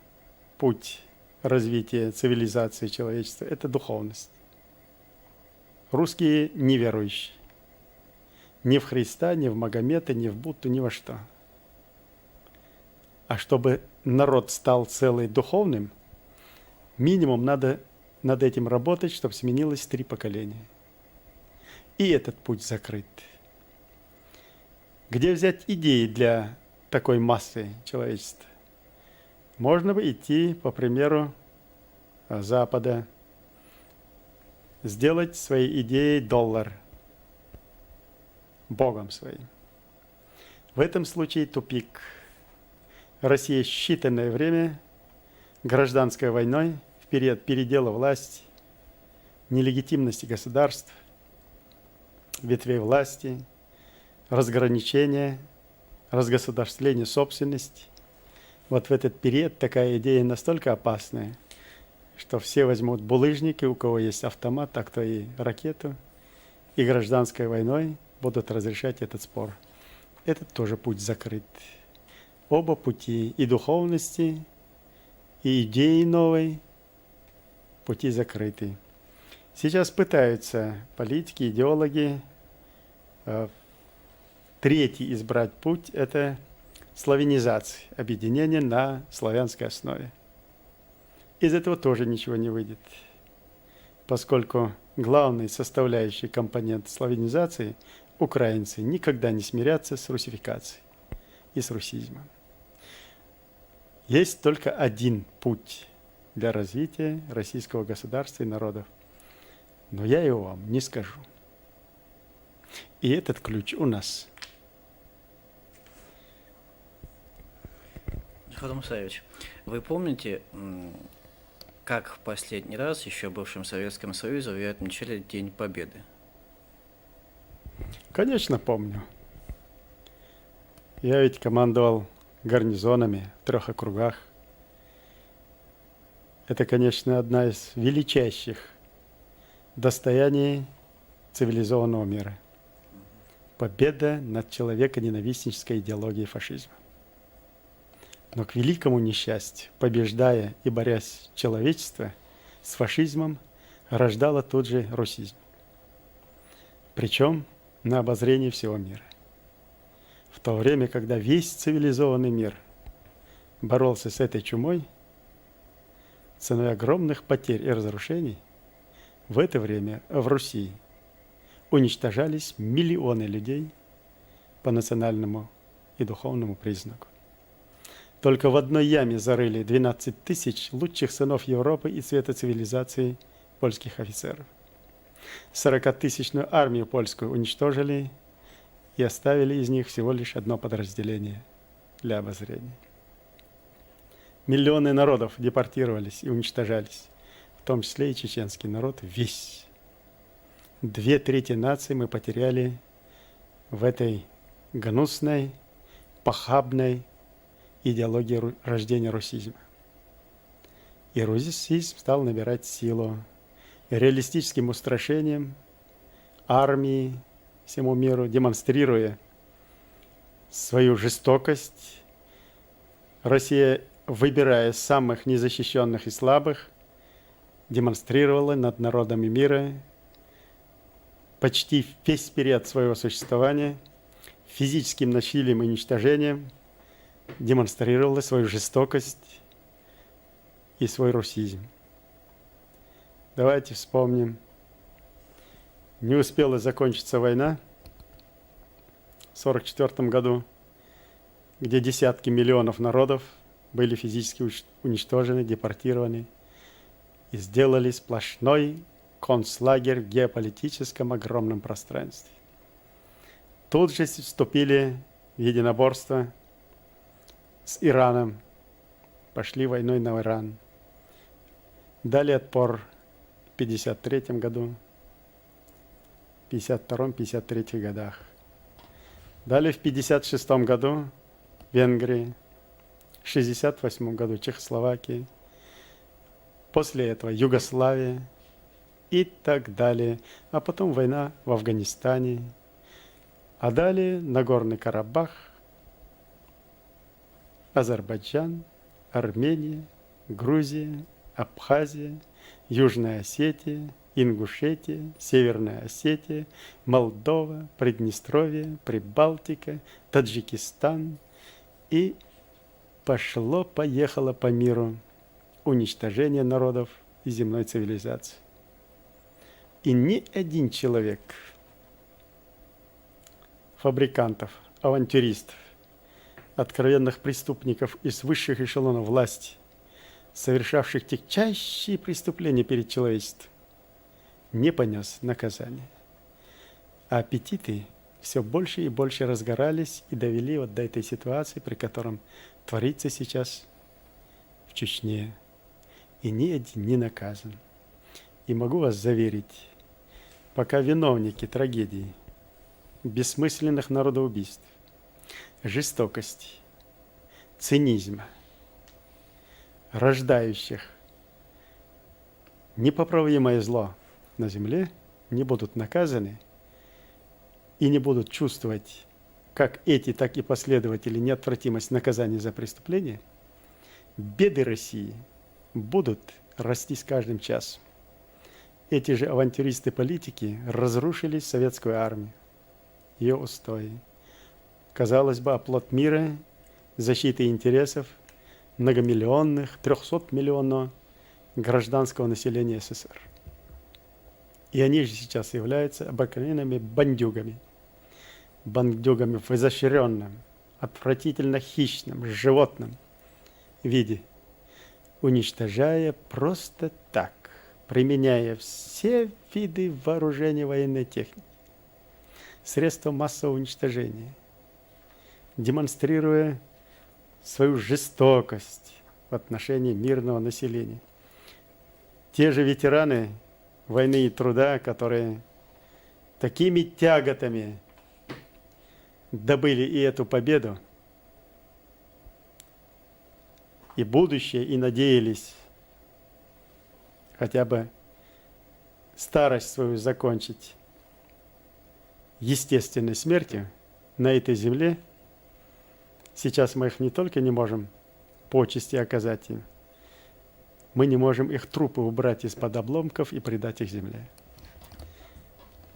путь развития цивилизации человечества – это духовность. Русские неверующие. Ни в Христа, ни в Магомета, ни в Будду, ни во что. А чтобы народ стал целый духовным, минимум надо над этим работать, чтобы сменилось 3 поколения. И этот путь закрыт. Где взять идеи для такой массы человечества? Можно бы идти по примеру Запада, сделать своей идеей доллар Богом своим. В этом случае тупик. Россия считанное время гражданской войной, в период передела власти, нелегитимности государств, ветвей власти, разграничения, разгосударствления собственности. Вот в этот период такая идея настолько опасная, что все возьмут булыжники, у кого есть автомат, а кто и ракету, и гражданской войной будут разрешать этот спор. Этот тоже путь закрыт. Оба пути, и духовности, и идеи новой, пути закрыты. Сейчас пытаются политики, идеологи третий избрать путь – это славянизация, объединение на славянской основе. Из этого тоже ничего не выйдет, поскольку главный составляющий компонент славянизации – украинцы никогда не смирятся с русификацией и с русизмом. Есть только один путь для развития российского государства и народов, но я его вам не скажу. И этот ключ у нас. Михаил Мусаевич, вы помните, как в последний раз еще в бывшем Советском Союзе вы отмечали День Победы? Конечно, помню. Я ведь командовал гарнизонами в 3 округах. Это, конечно, одна из величайших достояний цивилизованного мира. Победа над человеконенавистнической идеологией фашизма. Но к великому несчастью, побеждая и борясь человечество с фашизмом, рождало тот же русизм. Причем на обозрение всего мира. В то время, когда весь цивилизованный мир боролся с этой чумой, ценой огромных потерь и разрушений, в это время в Руси уничтожались миллионы людей по национальному и духовному признаку. Только в одной яме зарыли 12 тысяч лучших сынов Европы и цвета цивилизации польских офицеров. 40-тысячную армию польскую уничтожили и оставили из них всего лишь одно подразделение для обозрения. Миллионы народов депортировались и уничтожались, в том числе и чеченский народ весь. 2/3 нации мы потеряли в этой гнусной, похабной идеологии рождения русизма. И русизм стал набирать силу реалистическим устрашением армии всему миру, демонстрируя свою жестокость. Россия выбирая самых незащищенных и слабых, демонстрировала над народами мира почти весь период своего существования физическим насилием и уничтожением, демонстрировала свою жестокость и свой русизм. Давайте вспомним. Не успела закончиться война в 1944 году, где десятки миллионов народов были физически уничтожены, депортированы и сделали сплошной концлагерь в геополитическом огромном пространстве. Тут же вступили в единоборство с Ираном, пошли войной на Иран. Дали отпор в 1953 году, в 1952-1953 годах. Далее в 1956 году в Венгрии, в 1968 году Чехословакии, после этого Югославия и так далее. А потом война в Афганистане, а далее Нагорный Карабах, Азербайджан, Армения, Грузия, Абхазия, Южная Осетия, Ингушетия, Северная Осетия, Молдова, Приднестровье, Прибалтика, Таджикистан. И пошло-поехало по миру уничтожение народов и земной цивилизации. И ни один человек, фабрикантов, авантюристов, откровенных преступников из высших эшелонов власти, совершавших тягчайшие преступления перед человечеством, не понес наказания. А аппетиты все больше и больше разгорались и довели вот до этой ситуации, при котором творится сейчас в Чечне. И ни один не наказан. И могу вас заверить, пока виновники трагедии, бессмысленных народоубийств, жестокости, цинизма, рождающих непоправимое зло на земле, не будут наказаны и не будут чувствовать как эти, так и последователи неотвратимость наказания за преступление, беды России будут расти с каждым часом. Эти же авантюристы-политики разрушили советскую армию, ее устои. Казалось бы, оплот мира, защиты интересов многомиллионных, 300-миллионного гражданского населения СССР. И они же сейчас являются обыкновенными бандюгами. Бандюгами в изощренном, отвратительно хищном, животном виде, уничтожая просто так, применяя все виды вооружения военной техники, средства массового уничтожения, демонстрируя свою жестокость в отношении мирного населения. Те же ветераны войны и труда, которые такими тяготами добыли и эту победу, и будущее, и надеялись хотя бы старость свою закончить естественной смертью на этой земле, сейчас мы их не только не можем почести оказать им, мы не можем их трупы убрать из-под обломков и предать их земле.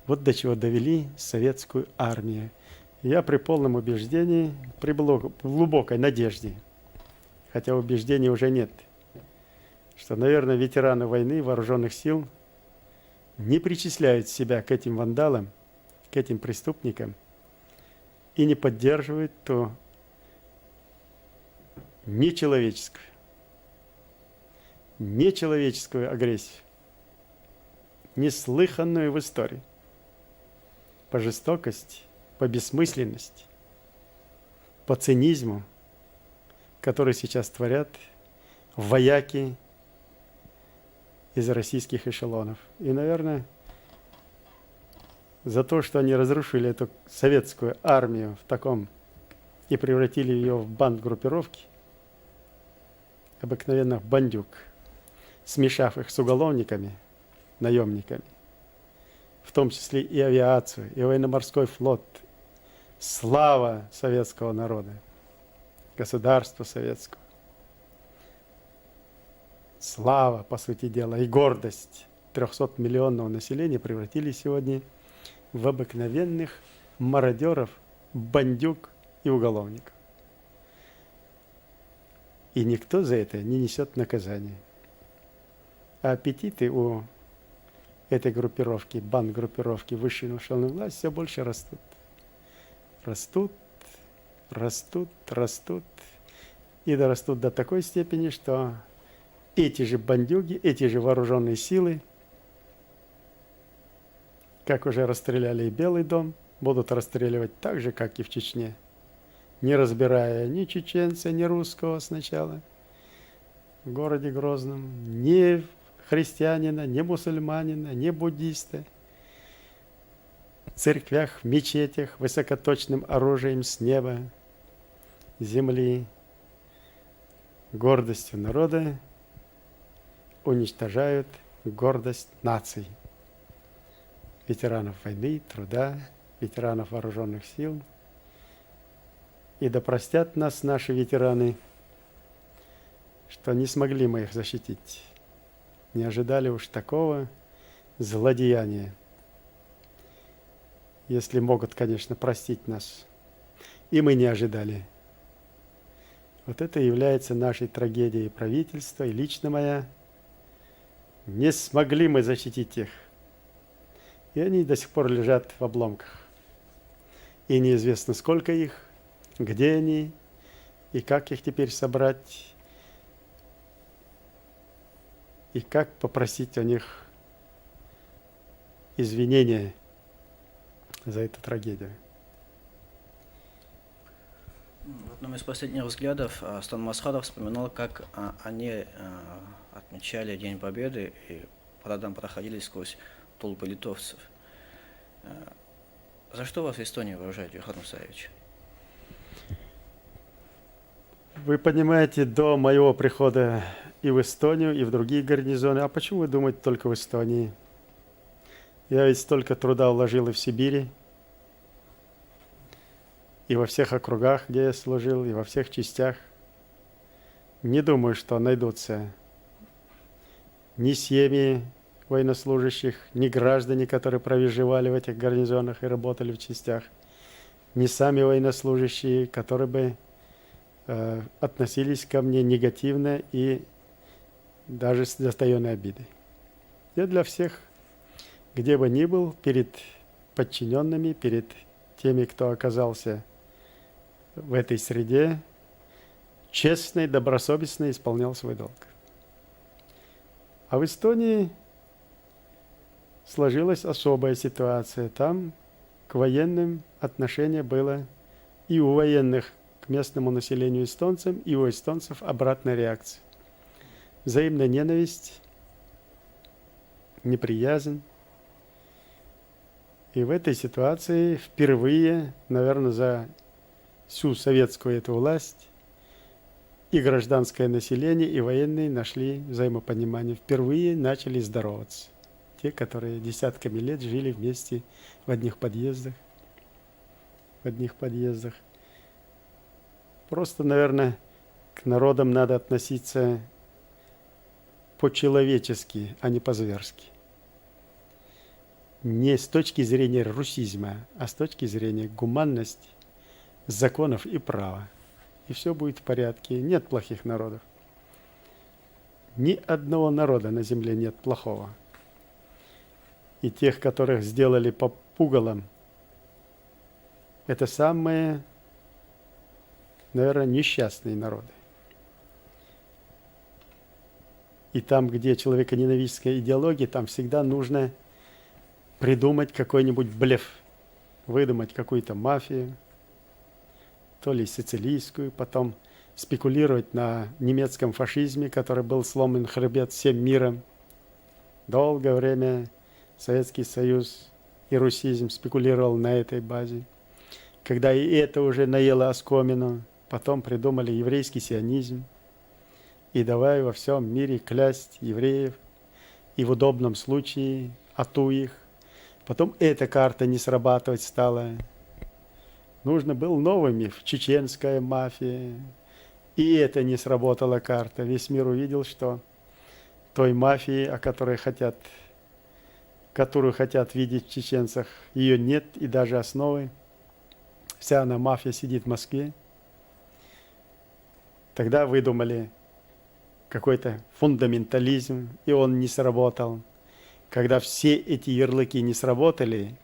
Вот до чего довели советскую армию. Я при полном убеждении, при глубокой надежде, хотя убеждений уже нет, что, наверное, ветераны войны, вооруженных сил не причисляют себя к этим вандалам, к этим преступникам и не поддерживают ту нечеловеческую агрессию, неслыханную в истории, по жестокости, по бессмысленности, по цинизму, который сейчас творят вояки из российских эшелонов. И, наверное, за то, что они разрушили эту советскую армию в таком и превратили ее в банд-группировки, обыкновенных бандюк, смешав их с уголовниками, наемниками, в том числе и авиацию, и военно-морской флот. Слава советского народа, государства советского. слава, по сути дела, и гордость 300-миллионного населения превратились сегодня в обыкновенных мародеров, бандюк и уголовников. И никто за это не несет наказания. А аппетиты у этой группировки, банд-группировки высшей информационной власти все больше растут. Растут, растут, растут. И дорастут до такой степени, что эти же бандюги, эти же вооруженные силы, как уже расстреляли и Белый дом, будут расстреливать так же, как и в Чечне, не разбирая ни чеченца, ни русского сначала в городе Грозном, ни христианина, ни мусульманина, ни буддиста. В церквях, в мечетях высокоточным оружием с неба, земли, гордостью народа уничтожают гордость наций, ветеранов войны, труда, ветеранов вооруженных сил. И да простят нас наши ветераны, что не смогли мы их защитить. Не ожидали уж такого злодеяния. Если могут, конечно, простить нас. И мы не ожидали. Вот это является нашей трагедией правительства и лично моя. Не смогли мы защитить их. И они до сих пор лежат в обломках. И неизвестно, сколько их, где они, и как их теперь собрать, и как попросить у них извинения за эту трагедию. В одном из последних взглядов Астан Масхадов вспоминал, как они отмечали День Победы и по родам проходили сквозь толпы литовцев. За что вас в Эстонии вооружают, Юхан Мусаевич? Вы понимаете, до моего прихода и в Эстонию, и в другие гарнизоны, а почему вы думаете только в Эстонии? Я ведь столько труда вложил и в Сибири, и во всех округах, где я служил, и во всех частях. Не думаю, что найдутся ни семьи военнослужащих, ни граждане, которые проживали в этих гарнизонах и работали в частях, ни сами военнослужащие, которые бы относились ко мне негативно и даже с затаенной обидой. Я для всех, где бы ни был, перед подчиненными, перед теми, кто оказался в этой среде, честно и добросовестно исполнял свой долг. А в Эстонии сложилась особая ситуация. Там к военным отношение было и у военных к местному населению эстонцам, и у эстонцев обратная реакция. Взаимная ненависть, неприязнь. И в этой ситуации впервые, наверное, за всю советскую эту власть и гражданское население, и военные нашли взаимопонимание. Впервые начали здороваться. Те, которые десятками лет жили вместе в одних подъездах. Просто, наверное, к народам надо относиться по-человечески, а не по-зверски. Не с точки зрения русизма, а с точки зрения гуманности, законов и права. И все будет в порядке. Нет плохих народов. Ни одного народа на земле нет плохого. И тех, которых сделали по пугалам, это самые, наверное, несчастные народы. И там, где человеконенавистская идеология, там всегда нужно придумать какой-нибудь блеф, выдумать какую-то мафию, то ли сицилийскую, потом спекулировать на немецком фашизме, который был сломан хребет всем миром. Долгое время Советский Союз и русизм спекулировал на этой базе. Когда и это уже наело оскомину, потом придумали еврейский сионизм. И давай во всем мире клясть евреев, и в удобном случае ату их. Потом эта карта не срабатывать стала. Нужно был новый миф, чеченская мафия. И это не сработала карта. Весь мир увидел, что той мафии, которую хотят видеть в чеченцах. Ее нет и даже основы. Вся она мафия сидит в Москве. Тогда выдумали какой-то фундаментализм, и он не сработал. Когда все эти ярлыки не сработали,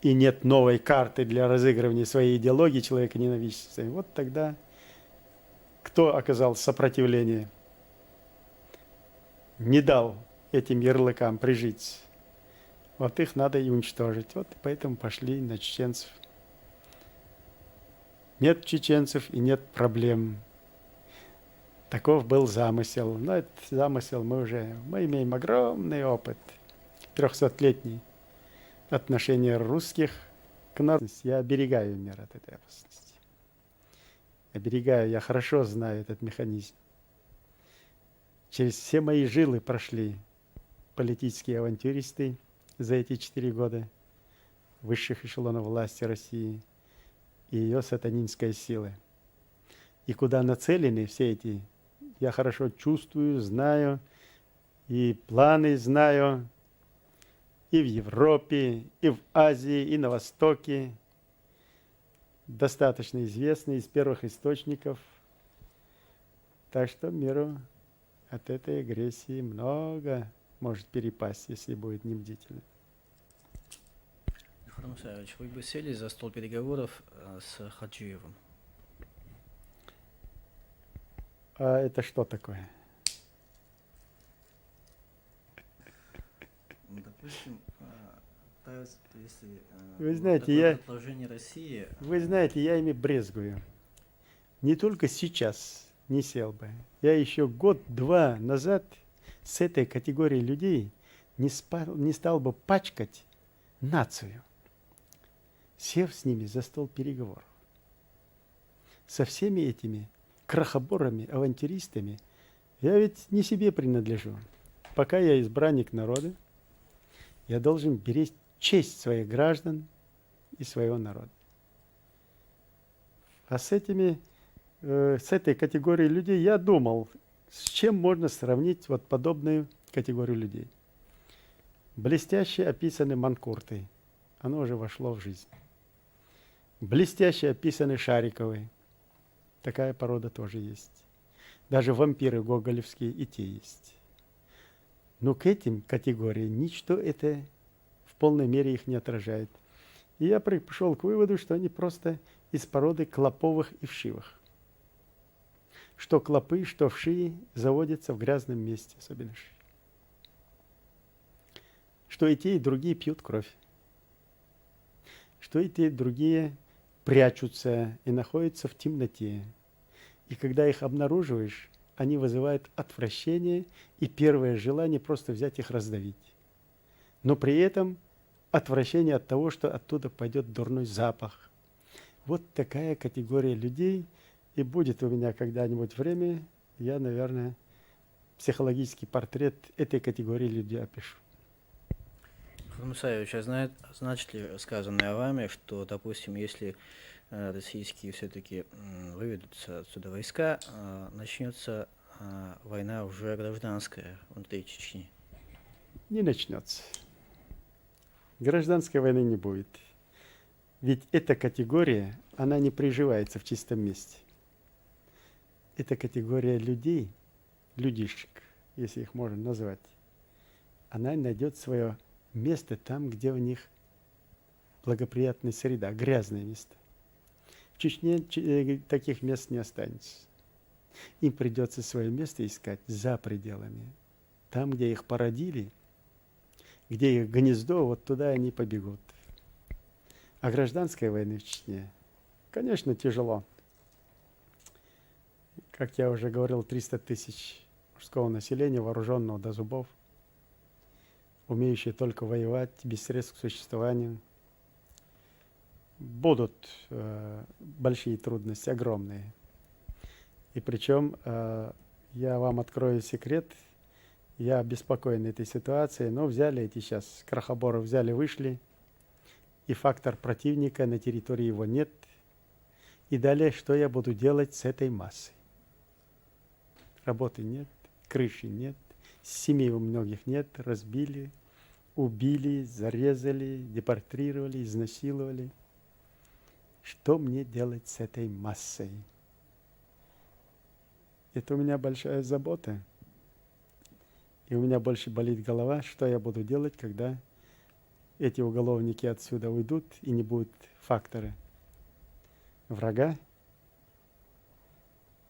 и нет новой карты для разыгрывания своей идеологии человека ненавистия, вот тогда кто оказал сопротивление, не дал этим ярлыкам прижиться, вот их надо и уничтожить. Вот поэтому пошли на чеченцев. Нет чеченцев и нет проблем. Таков был замысел. Но этот замысел мы имеем огромный опыт, 300-летний отношение русских к народу. Я оберегаю мир от этой опасности. Я хорошо знаю этот механизм. Через все мои жилы прошли политические авантюристы за эти 4 года высших эшелонов власти России и ее сатанинской силы. И куда нацелены все эти, я хорошо чувствую, знаю, и планы знаю, и в Европе, и в Азии, и на Востоке. Достаточно известны из первых источников. Так что миру от этой агрессии много может перепасть, если будет небдительным. Михаил Мусаевич, вы бы сели за стол переговоров с Хаджиевым? А это что такое? Допустим, если Вы знаете, такое предложение России... Вы знаете, я ими брезгую. Не только сейчас не сел бы. Я еще год-два назад с этой категорией людей не стал бы пачкать нацию, сев с ними за стол переговоров. Со всеми этими крохоборами, авантюристами я ведь не себе принадлежу. Пока я избранник народа, я должен беречь честь своих граждан и своего народа. А с этой категорией людей я думал, с чем можно сравнить вот подобную категорию людей. Блестяще описаны манкурты. Оно уже вошло в жизнь. Блестяще описаны Шариковы. Такая порода тоже есть. Даже вампиры гоголевские и те есть. Но к этим категориям ничто это в полной мере их не отражает. И я пришел к выводу, что они просто из породы клоповых и вшивых. Что клопы, что вши заводятся в грязном месте, особенно вши. Что и те, и другие пьют кровь. Что и те, и другие прячутся и находятся в темноте. И когда их обнаруживаешь, они вызывают отвращение и первое желание просто взять их раздавить. Но при этом отвращение от того, что оттуда пойдет дурной запах. Вот такая категория людей, и будет у меня когда-нибудь время, я, наверное, психологический портрет этой категории людей опишу. Михаил Мусаевич, а значит ли сказанное вами, что, допустим, если российские все-таки выведутся отсюда войска, начнется война уже гражданская внутри Чечни? Не начнется. Гражданской войны не будет. Ведь эта категория, она не приживается в чистом месте. Это категория людей, людишек, если их можно назвать. Она найдет свое место там, где у них благоприятная среда, грязное место. В Чечне таких мест не останется. Им придется свое место искать за пределами. Там, где их породили, где их гнездо, вот туда они побегут. А гражданской войны в Чечне, конечно, тяжело. Как я уже говорил, 300 тысяч мужского населения, вооруженного до зубов, умеющие только воевать, без средств к существованию. Будут большие трудности, огромные. И причем, я вам открою секрет, я обеспокоен этой ситуацией, но взяли эти сейчас, крохоборы взяли, вышли, и фактор противника на территории его нет. И далее, что я буду делать с этой массой? Работы нет, крыши нет, Семей у многих нет, разбили, убили, зарезали, депортировали, изнасиловали. Что мне делать с этой массой? Это у меня большая забота. И у меня больше болит голова, что я буду делать, когда эти уголовники отсюда уйдут и не будут фактора врага.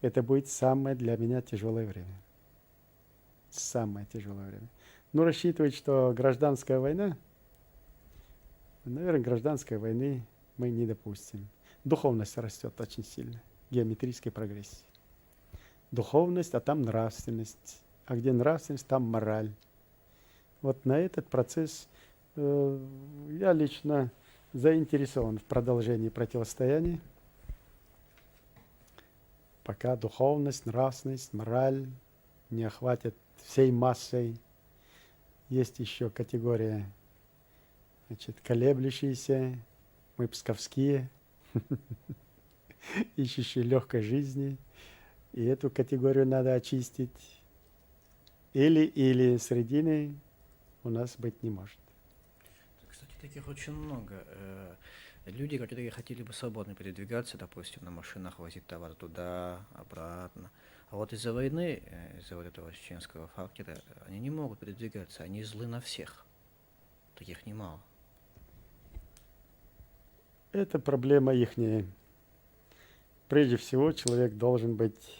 Это будет самое для меня тяжелое время. Самое тяжелое время. Но рассчитывать, что гражданская война, наверное, гражданской войны мы не допустим. Духовность растет очень сильно, геометрической прогрессии. Духовность, а там нравственность. А где нравственность, там мораль. Вот на этот процесс я лично заинтересован в продолжении противостояния. Пока духовность, нравственность, мораль не охватят всей массой. Есть еще категория, колеблющиеся, мы псковские, ищущие легкой жизни. И эту категорию надо очистить. Или средины у нас быть не может. Кстати, таких очень много. Люди, которые хотели бы свободно передвигаться, допустим, на машинах, возить товар туда, обратно. А вот из-за войны, из-за вот этого чеченского фактора, они не могут передвигаться, они злы на всех. Таких немало. Это проблема ихняя. Прежде всего, человек должен быть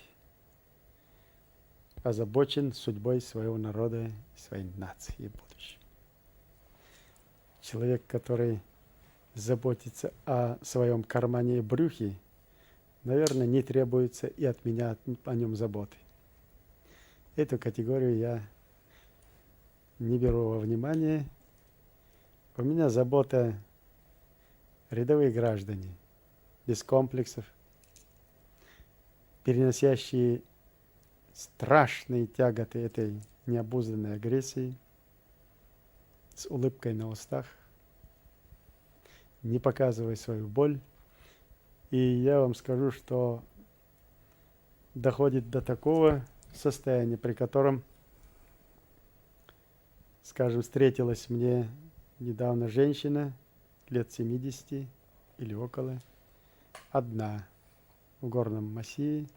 озабочен судьбой своего народа, своей нации и будущем. Человек, который заботится о своем кармане и брюхе, наверное, не требуется и от меня о нем заботы. Эту категорию я не беру во внимание. У меня забота рядовые граждане, без комплексов, переносящие страшные тяготы этой необузданной агрессии, с улыбкой на устах, не показывая свою боль. И я вам скажу, что доходит до такого состояния, при котором, скажем, встретилась мне недавно женщина лет 70 или около, одна в горном массиве,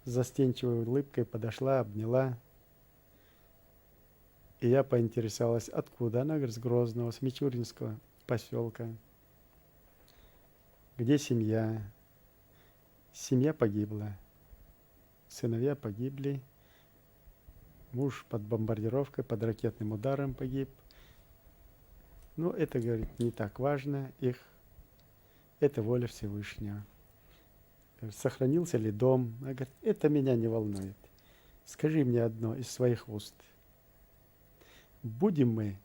с застенчивой улыбкой подошла, обняла. И я поинтересовалась, откуда. Она говорит, с Грозного, с Мичуринского поселка. Где семья? Семья погибла. Сыновья погибли. Муж под бомбардировкой, под ракетным ударом погиб. Но это, говорит, не так важно. Это воля Всевышнего. Сохранился ли дом? Она говорит, это меня не волнует. Скажи мне одно из своих уст. Будем мы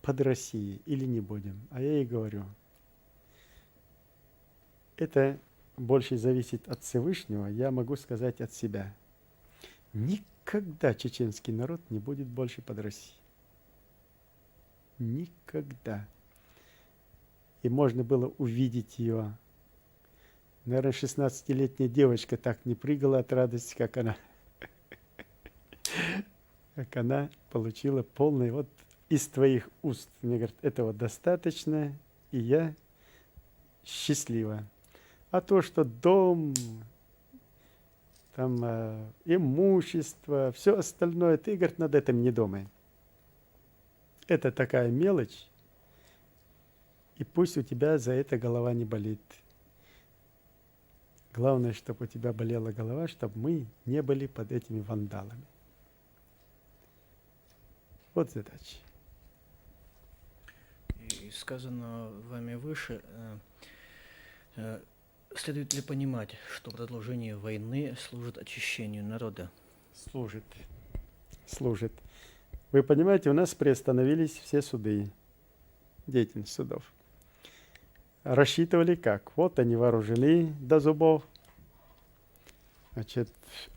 под Россией или не будем? А я ей говорю, это больше зависит от Всевышнего, я могу сказать от себя. Никогда чеченский народ не будет больше под Россией. Никогда. И можно было увидеть ее. Наверное, 16-летняя девочка так не прыгала от радости, как она получила полный вот из твоих уст. Мне говорят, этого достаточно, и я счастлива. А то, что дом, там имущество, все остальное, ты, говорит, над этим не думай. Это такая мелочь, и пусть у тебя за это голова не болит. Главное, чтобы у тебя болела голова, чтобы мы не были под этими вандалами. Вот задача. И сказано вами выше, следует ли понимать, что продолжение войны служит очищению народа? Служит. Вы понимаете, у нас приостановились все суды, деятельность судов. Рассчитывали как? Вот они вооружены до зубов,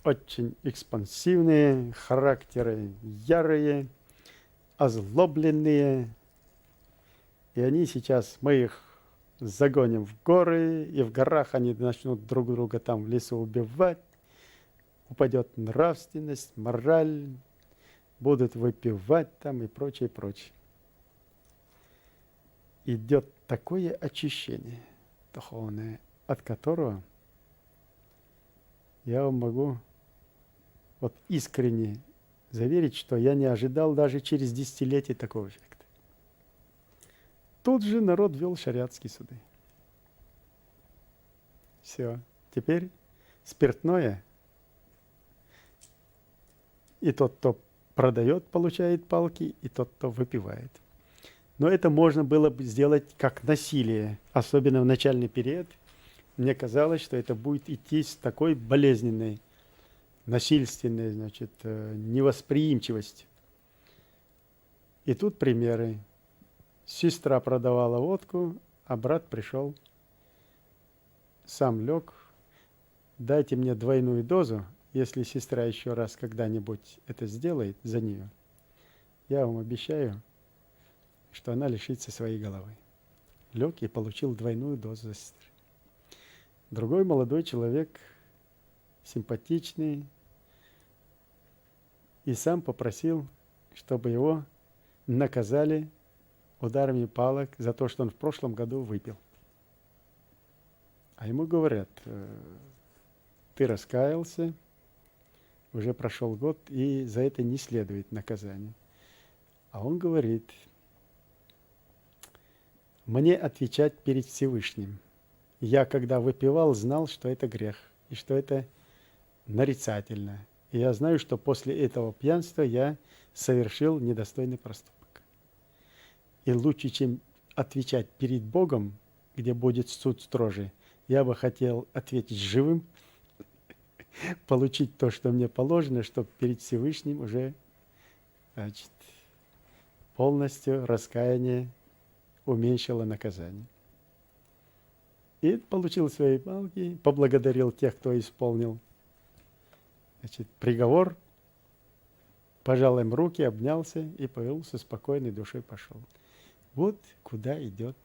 очень экспансивные, характеры ярые, озлобленные. И они сейчас, мы их загоним в горы, и в горах они начнут друг друга там в лесу убивать. упадет нравственность, мораль, будут выпивать там и прочее, прочее. Идет такое очищение духовное, от которого я вам могу вот искренне заверить, что я не ожидал даже через десятилетия такого эффекта. Тут же народ вел шариатские суды. Все. Теперь спиртное и тот, кто продает, получает палки, и тот, кто выпивает. Но это можно было бы сделать как насилие, особенно в начальный период. Мне казалось, что это будет идти с такой болезненной, насильственной, значит, невосприимчивостью. И тут примеры. Сестра продавала водку, а брат пришел, сам лег. Дайте мне двойную дозу, если сестра еще раз когда-нибудь это сделает за нее. Я вам обещаю, что она лишится своей головы. Лег и получил двойную дозу за сестры. Другой молодой человек, симпатичный, и сам попросил, чтобы его наказали ударами палок за то, что он в прошлом году выпил. А ему говорят: ты раскаялся, уже прошел год, и за это не следует наказание. А он говорит: мне отвечать перед Всевышним. Я, когда выпивал, знал, что это грех, и что это нарицательно. И я знаю, что после этого пьянства я совершил недостойный проступок. И лучше, чем отвечать перед Богом, где будет суд строже, я бы хотел ответить живым, получить то, что мне положено, чтобы перед Всевышним уже, значит, полностью раскаяние уменьшило наказание. И получил свои палки, поблагодарил тех, кто исполнил, значит, приговор, пожал им руки, обнялся и повел со спокойной душой пошел. Вот куда идет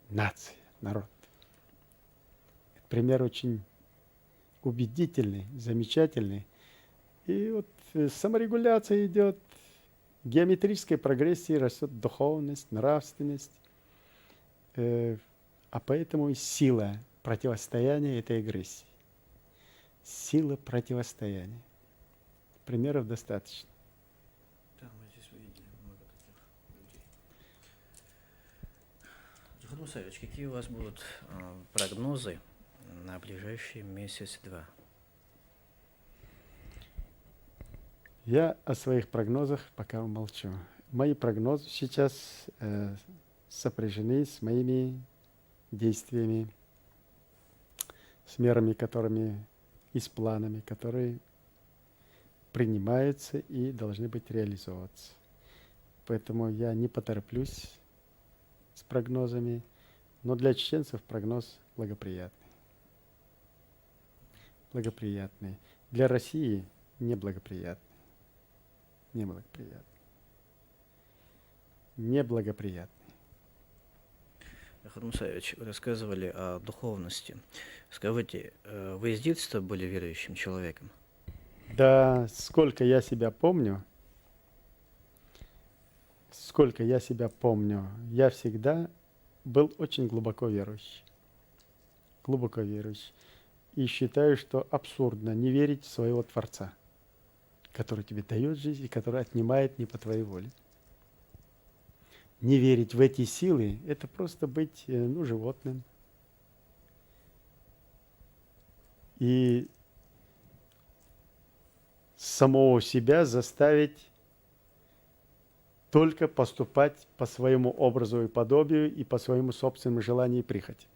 нация, народ. Пример очень убедительный, замечательный. И вот саморегуляция идет, геометрической прогрессии растет духовность, нравственность. А поэтому и сила противостояния этой агрессии. Сила противостояния. Примеров достаточно. Да, мы здесь увидели много таких людей. Джихад Мусаевич, какие у вас будут прогнозы на ближайший месяц-два? Я о своих прогнозах пока умолчу. Мои прогнозы сейчас сопряжены с моими действиями, с мерами, которыми и с планами, которые принимаются и должны быть реализовываться. Поэтому я не потороплюсь с прогнозами, но для чеченцев прогноз благоприятный. Благоприятный. Для России неблагоприятный. Неблагоприятный. Неблагоприятный. Джихад Мусаевич, вы рассказывали о духовности. Скажите, вы с детства были верующим человеком? Да, сколько я себя помню, я всегда был очень глубоко верующий. Глубоко верующий. И считаю, что абсурдно не верить в своего Творца, который тебе дает жизнь и который отнимает не по твоей воле. Не верить в эти силы – это просто быть, животным. И самого себя заставить только поступать по своему образу и подобию и по своему собственному желанию и прихоти.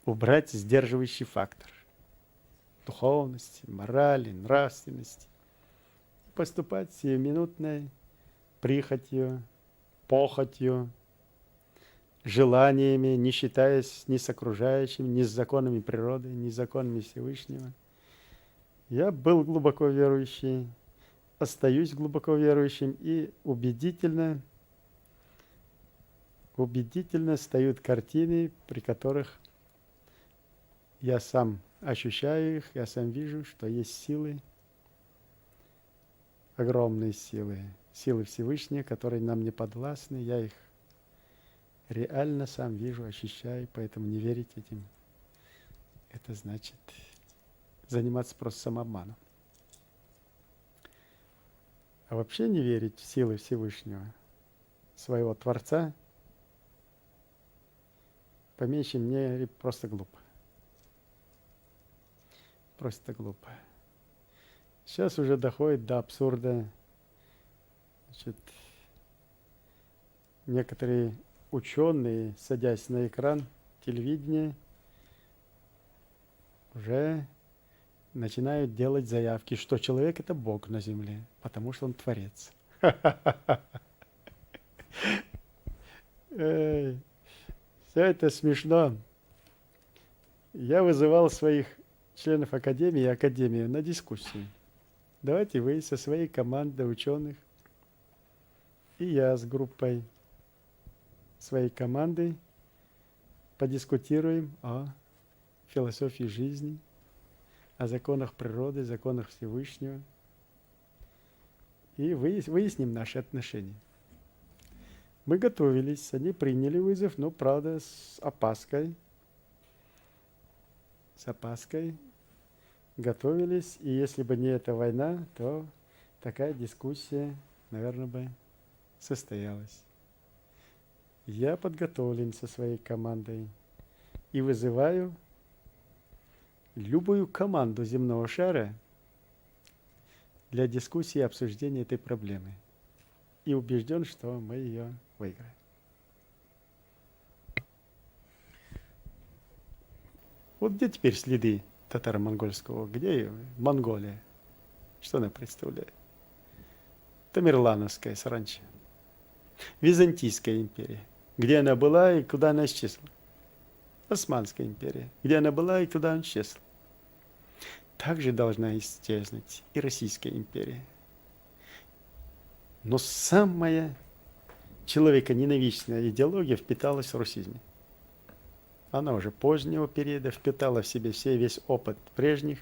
Убрать сдерживающий фактор духовности, морали, нравственности. Поступать сиюминутной прихотью, похотью, желаниями, не считаясь ни с окружающим, ни с законами природы, ни с законами Всевышнего. Я был глубоко верующий, остаюсь глубоко верующим и убедительно встают картины, при которых я сам ощущаю их, я сам вижу, что есть силы, огромные силы, силы Всевышнего, которые нам не подвластны. Я их реально сам вижу, ощущаю, поэтому не верить этим. Это значит заниматься просто самообманом. А вообще не верить в силы Всевышнего, своего Творца, по меньшей мере, просто глупо. Просто глупо. Сейчас уже доходит до абсурда. Значит, некоторые ученые, садясь на экран телевидения, уже начинают делать заявки, что человек – это Бог на земле, потому что он Творец. Все это смешно. Я вызывал своих членов Академии и Академию на дискуссию. Давайте вы со своей командой ученых и я с группой своей команды подискутируем о философии жизни, о законах природы, законах Всевышнего и выясним наши отношения. Мы готовились, они приняли вызов, но, правда, с опаской. С опаской готовились, и если бы не эта война, то такая дискуссия, наверное, бы состоялась. Я подготовлен со своей командой и вызываю любую команду земного шара для дискуссии и обсуждения этой проблемы. И убежден, что мы ее выиграем. Вот где теперь следы татаро-монгольского? Где Монголия? Что она представляет? Тамерлановская саранча. Византийская империя. Где она была и куда она исчезла? Османская империя. Где она была и куда она исчезла? Также должна исчезнуть и Российская империя. Но самая человеконенавистная идеология впиталась в русизме. Она уже позднего периода впитала в себе весь опыт прежних,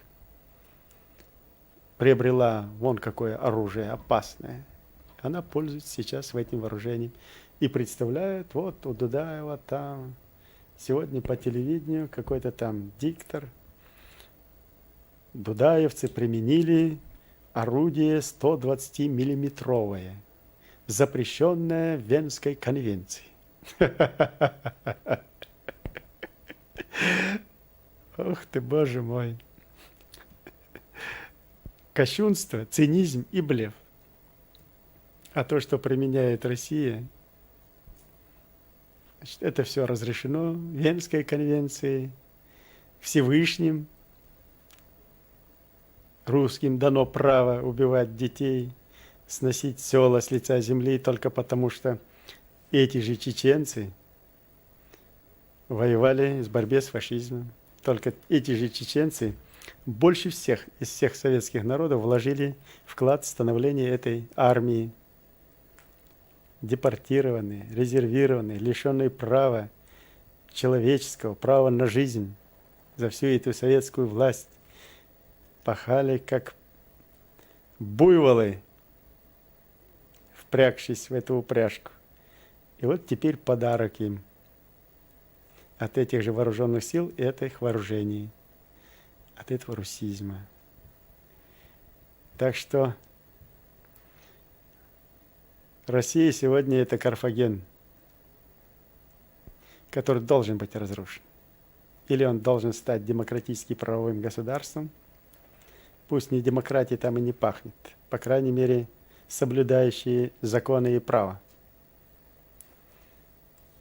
приобрела вон какое оружие опасное. Она пользуется сейчас этим вооружением и представляет, вот у Дудаева там, сегодня по телевидению какой-то там диктор, дудаевцы применили орудие 120-миллиметровое, запрещенное в Венской конвенции. Ох ты, Боже мой. Кощунство, цинизм и блеф. А то, что применяет Россия, значит, это все разрешено в Венской конвенции, Всевышним. Русским дано право убивать детей, сносить села с лица земли только потому, что эти же чеченцы воевали в борьбе с фашизмом. Только эти же чеченцы больше всех из всех советских народов вложили вклад в становление этой армии. Депортированные, резервированные, лишенные права человеческого, права на жизнь за всю эту советскую власть, пахали как буйволы, впрягшись в эту упряжку. И вот теперь подарок им от этих же вооруженных сил и от их вооружений, от этого русизма. Так что Россия сегодня это Карфаген, который должен быть разрушен. Или он должен стать демократически правовым государством, пусть не демократии там и не пахнет, по крайней мере, соблюдающие законы и право.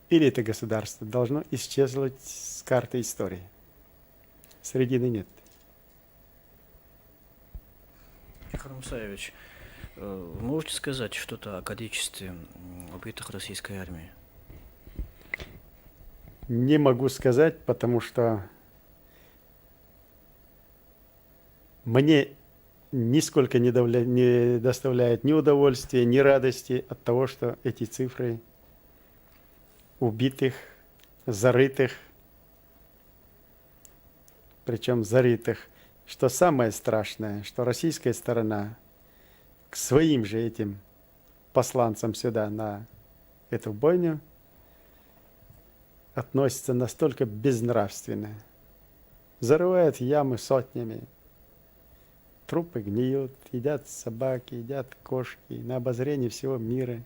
Или это государство должно исчезнуть с карты истории. Средины нет. Михаил Мусаевич, вы можете сказать что-то о количестве убитых российской армии? Не могу сказать, потому что мне нисколько не доставляет ни удовольствия, ни радости от того, что эти цифры убитых, зарытых причем зарытых, что самое страшное, что российская сторона к своим же этим посланцам сюда на эту бойню относится настолько безнравственно. Зарывают ямы сотнями, трупы гниют, едят собаки, едят кошки на обозрение всего мира.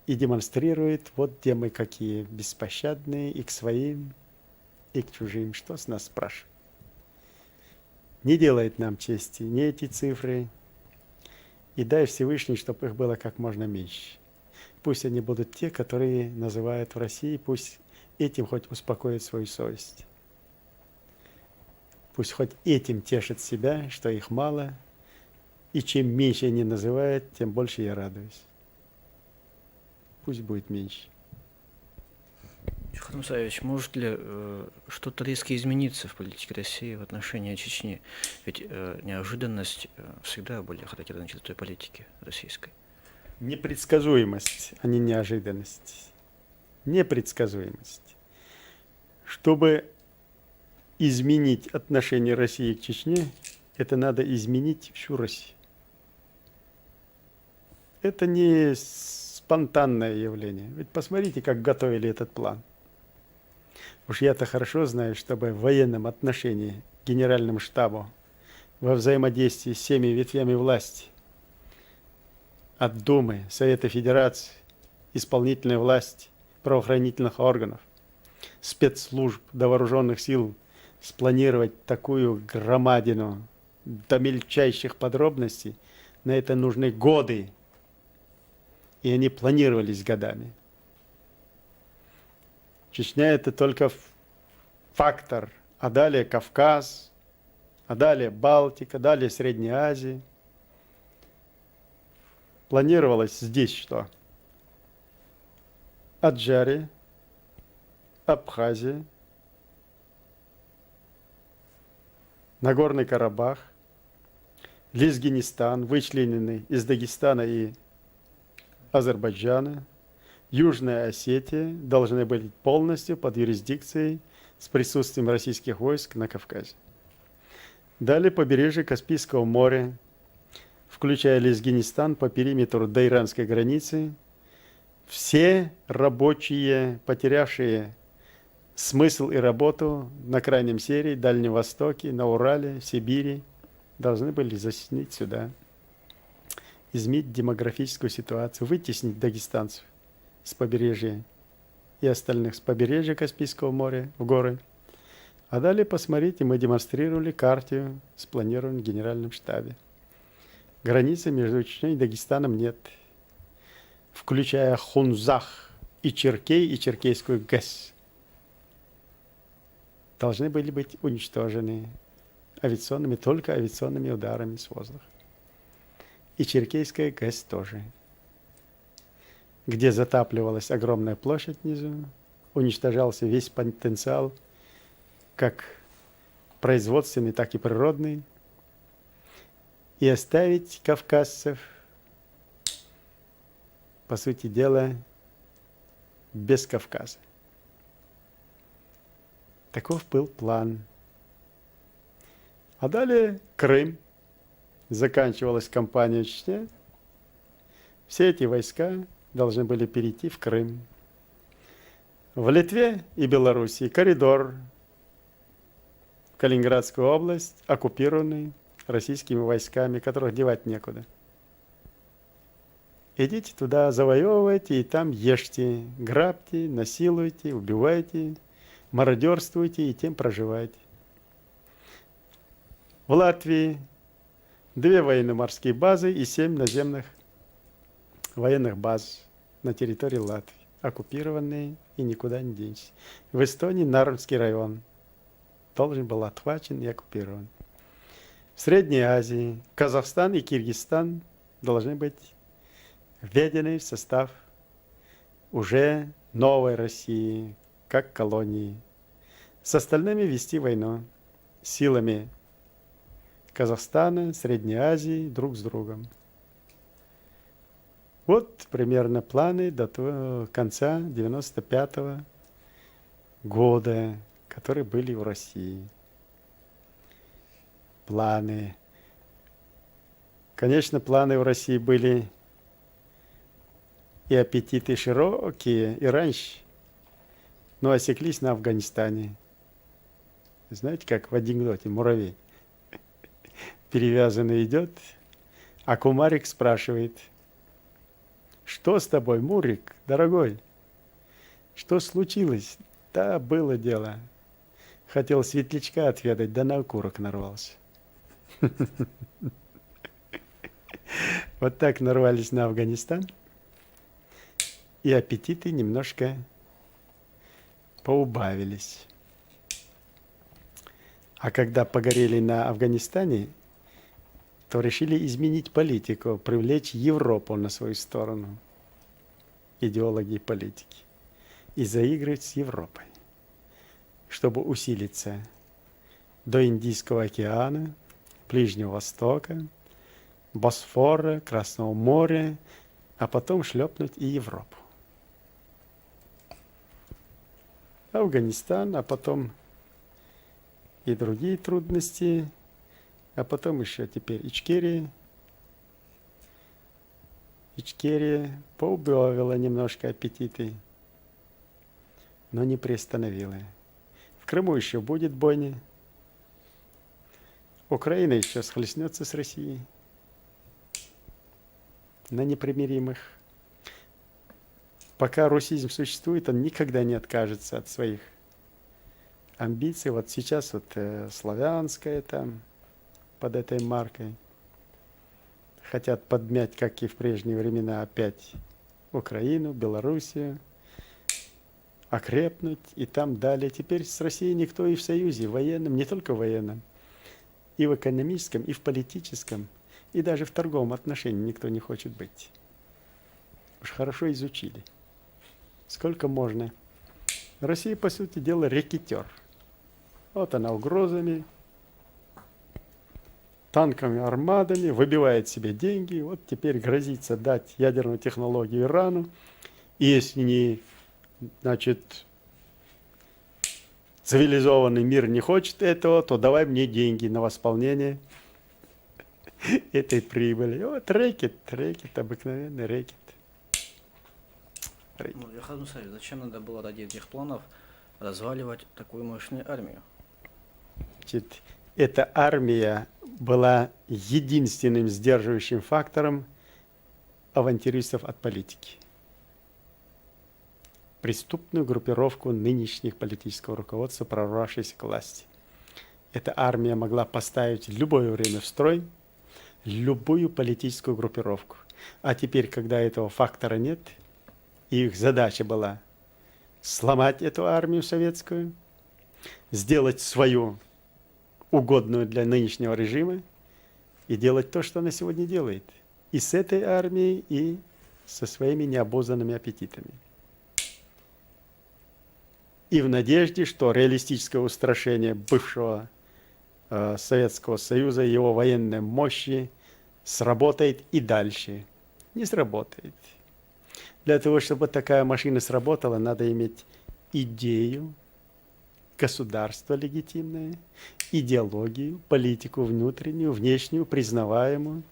И демонстрирует, вот где мы какие беспощадные и к своим, и к чужим. Что с нас спрашивает? Не делает нам чести ни эти цифры, и дай Всевышний, чтобы их было как можно меньше. Пусть они будут те, которые называют в России, пусть этим хоть успокоит свою совесть. Пусть хоть этим тешит себя, что их мало, и чем меньше они называют, тем больше я радуюсь. Пусть будет меньше. Шахрам Мусаевич, может ли что-то резко измениться в политике России в отношении Чечни? Ведь неожиданность всегда более характерна чертой политики российской. Непредсказуемость, а не неожиданность. Непредсказуемость. Чтобы изменить отношение России к Чечне, это надо изменить всю Россию. Это не спонтанное явление. Ведь посмотрите, как готовили этот план. Уж я-то хорошо знаю, чтобы в военном отношении к Генеральному штабу во взаимодействии с всеми ветвями власти, от Думы, Совета Федерации, исполнительной власти, правоохранительных органов, спецслужб до вооруженных сил, спланировать такую громадину до мельчайших подробностей, на это нужны годы. И они планировались годами. Чечня – это только фактор, а далее Кавказ, а далее Балтика, далее Средняя Азия. Планировалось здесь что? Аджария, Абхазия, Нагорный Карабах, Лезгинистан, вычлененный из Дагестана и Азербайджана, Южная Осетия должны быть полностью под юрисдикцией с присутствием российских войск на Кавказе. Далее побережье Каспийского моря, включая Лезгинистан по периметру до иранской границы, все рабочие, потерявшие смысл и работу на Крайнем Севере, Дальнем Востоке, на Урале, в Сибири, должны были заселить сюда, изменить демографическую ситуацию, вытеснить дагестанцев с побережья и остальных с побережья Каспийского моря в горы. А далее, посмотрите, мы демонстрировали карту, спланированную в Генеральном штабе. Границы между Чечней и Дагестаном нет, включая Хунзах и Черкей, и Черкейскую ГЭС. Должны были быть уничтожены только авиационными ударами с воздуха. И Черкейская ГЭС тоже, где затапливалась огромная площадь внизу, уничтожался весь потенциал, как производственный, так и природный, и оставить кавказцев, по сути дела, без Кавказа. Таков был план. А далее Крым. Заканчивалась кампания в Чечне. Все эти войска должны были перейти в Крым. В Литве и Белоруссии коридор в Калининградскую область, оккупированный российскими войсками, которых девать некуда. Идите туда, завоевывайте, и там ешьте, грабьте, насилуйте, убивайте, мародерствуйте, и тем проживайте. В Латвии 2 военно-морские базы и 7 наземных военных баз на территории Латвии, оккупированные и никуда не денешься. В Эстонии Нарвский район должен был отхвачен и оккупирован. В Средней Азии Казахстан и Киргизстан должны быть введены в состав уже новой России, как колонии. С остальными вести войну силами Казахстана, Средней Азии друг с другом. Вот примерно планы до конца 1995 года, которые были в России. Планы. Конечно, планы в России были и аппетиты широкие, и раньше, но осеклись на Афганистане. Знаете, как в анекдоте муравей перевязанный идет, а кумарик спрашивает: что с тобой, Мурик, дорогой? Что случилось? Да, было дело. Хотел светлячка отведать, да на окурок нарвался. Вот так нарвались на Афганистан, и аппетиты немножко поубавились. А когда погорели на Афганистане, то решили изменить политику, привлечь Европу на свою сторону, идеологи и политики, и заигрывать с Европой, чтобы усилиться до Индийского океана, Ближнего Востока, Босфора, Красного моря, а потом шлепнуть и Европу. Афганистан, а потом и другие трудности, а потом еще теперь Ичкерия. Ичкерия поубавила немножко аппетиты, но не приостановила. В Крыму еще будет бойня. Украина еще схлестнется с Россией на непримиримых. Пока русизм существует, он никогда не откажется от своих амбиций. Вот сейчас вот славянская там под этой маркой хотят подмять, как и в прежние времена, опять Украину, Белоруссию, окрепнуть и там далее. Теперь с Россией никто и в союзе, военном, не только военном, и в экономическом, и в политическом, и даже в торговом отношении никто не хочет быть. Уж хорошо изучили. Сколько можно. Россия, по сути дела, рэкетер. Вот она угрозами, танками, армадами, выбивает себе деньги. Вот теперь грозится дать ядерную технологию Ирану. И если не, значит, цивилизованный мир не хочет этого, то давай мне деньги на восполнение этой прибыли. Вот рэкет, обыкновенный рэкет. Ну, Верховный Мусаевич, зачем надо было ради этих планов разваливать такую мощную армию? Значит, эта армия была единственным сдерживающим фактором авантюристов от политики. Преступную группировку нынешних политического руководства, прорвавшейся к власти. Эта армия могла поставить в любое время в строй любую политическую группировку. А теперь, когда этого фактора нет, их задача была сломать эту армию советскую, сделать свою угодную для нынешнего режима и делать то, что она сегодня делает. И с этой армией, и со своими необузданными аппетитами. И в надежде, что реалистическое устрашение бывшего Советского Союза, его военной мощи сработает и дальше. Не сработает. Для того, чтобы такая машина сработала, надо иметь идею, государство легитимное, идеологию, политику внутреннюю, внешнюю, признаваемую,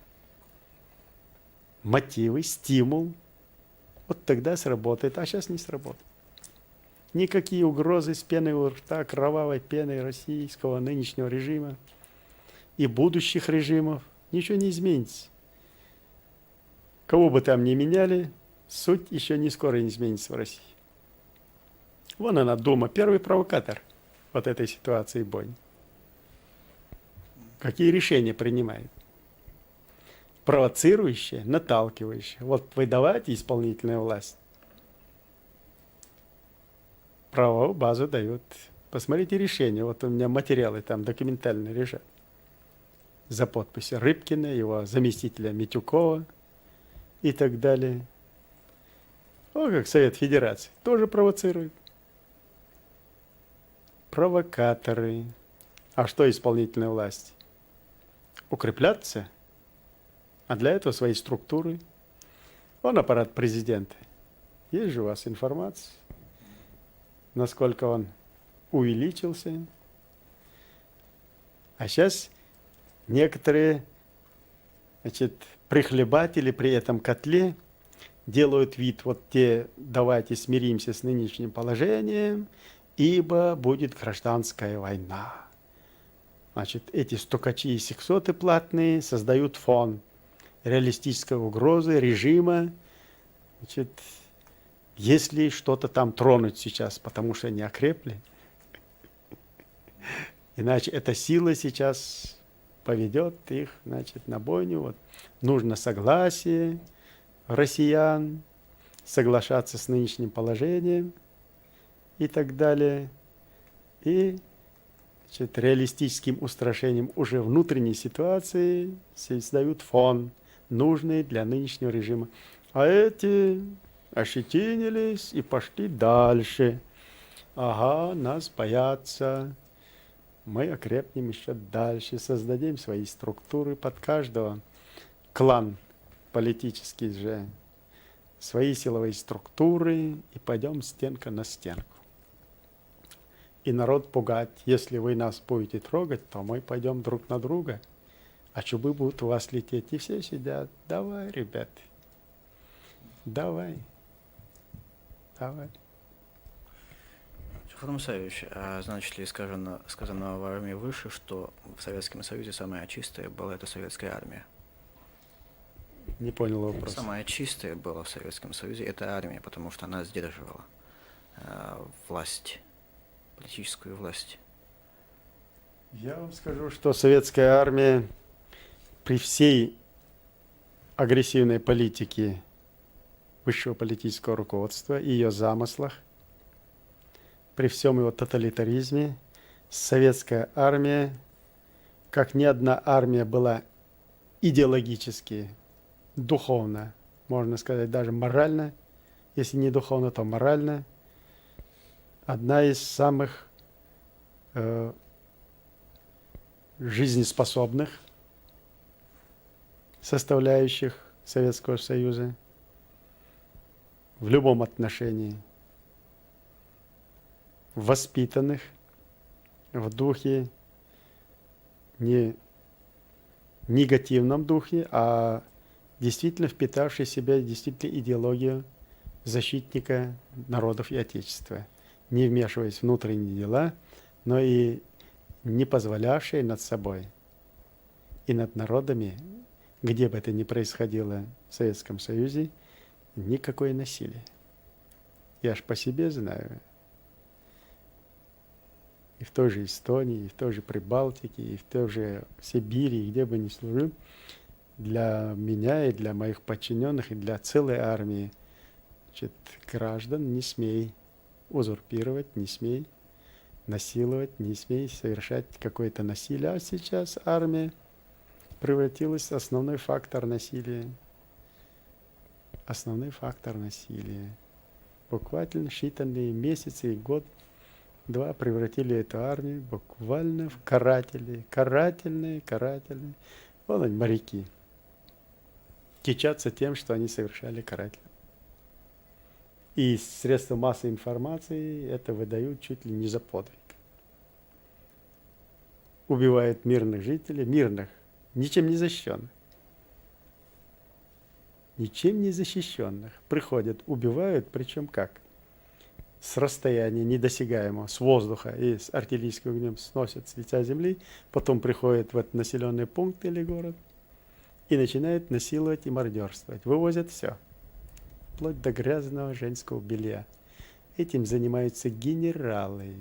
мотивы, стимул. Вот тогда сработает, а сейчас не сработает. Никакие угрозы с пеной у рта, кровавой пеной российского нынешнего режима и будущих режимов, ничего не изменится. Кого бы там ни меняли, суть еще не скоро не изменится в России. Вон она, Дума, первый провокатор вот этой ситуации бойни. Какие решения принимает? Провоцирующие, наталкивающие. Вот вы давайте исполнительная власть. Правовую базу дают. Посмотрите решения. Вот у меня материалы там документальные лежат. За подписью Рыбкина, его заместителя Митюкова и так далее. О, как Совет Федерации. Тоже провоцирует. Провокаторы. А что исполнительная власть? Укрепляться? А для этого свои структуры. Вон аппарат президента. Есть же у вас информация, насколько он увеличился. А сейчас некоторые, значит, прихлебатели при этом котле делают вид, вот те, давайте смиримся с нынешним положением, ибо будет гражданская война. Значит, эти стукачи и сексоты платные создают фон реалистической угрозы режима, значит, если что-то там тронуть сейчас, потому что они окрепли. Иначе эта сила сейчас поведет их, значит, на бойню. Вот. Нужно согласие россиян, соглашаться с нынешним положением и так далее. И, значит, реалистическим устрашением уже внутренней ситуации создают фон, нужный для нынешнего режима. А эти ощетинились и пошли дальше. Ага, нас боятся. Мы окрепнем еще дальше, создадим свои структуры под каждого. Клан политический же, свои силовые структуры, и пойдем стенка на стенку. И народ пугать, если вы нас будете трогать, то мы пойдем друг на друга, а чубы будут у вас лететь. И все сидят, давай, ребята, давай, давай. Федор Мусаевич, а значит ли сказано в армии выше, что в Советском Союзе самая чистая была это советская армия? Не понял вопрос. Самая чистая была в Советском Союзе это армия, потому что она сдерживала власть, политическую власть. Я вам скажу, что советская армия при всей агрессивной политике высшего политического руководства и ее замыслах, при всем его тоталитаризме, советская армия, как ни одна армия, была идеологически, духовно, можно сказать, даже морально, если не духовно, то морально, одна из самых жизнеспособных составляющих Советского Союза в любом отношении, воспитанных в духе, не негативном духе, а действительно впитавший в себя действительно идеологию защитника народов и Отечества, не вмешиваясь в внутренние дела, но и не позволявший над собой и над народами, где бы это ни происходило в Советском Союзе, никакое насилие. Я ж по себе знаю. И в той же Эстонии, и в той же Прибалтике, и в той же Сибири, и где бы ни служил, для меня и для моих подчиненных, и для целой армии, значит, граждан не смей узурпировать, не смей насиловать, не смей совершать какое-то насилие. А сейчас армия превратилась в основной фактор насилия. Основной фактор насилия. Буквально считанные месяцы и год-два превратили эту армию буквально в каратели. Карательные. Вон они, моряки. Кичатся тем, что они совершали карательные. И средства массовой информации это выдают чуть ли не за подвиг. Убивают мирных жителей, мирных, ничем не защищенных. Ничем не защищенных. Приходят, убивают, причем как? С расстояния недосягаемого, с воздуха и с артиллерийским огнем сносят с лица земли, потом приходят в этот населенный пункт или город и начинают насиловать и мародерствовать. Вывозят все. Вплоть до грязного женского белья. Этим занимаются генералы.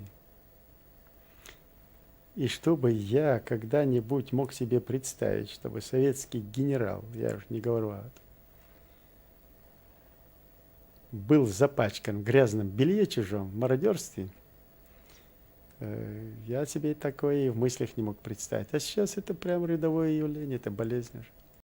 И чтобы я когда-нибудь мог себе представить, чтобы советский генерал, я уж не говорю о этом, был запачкан в грязном белье чужом, в мародерстве, я себе такое и в мыслях не мог представить. А сейчас это прям рядовое явление, это болезнь.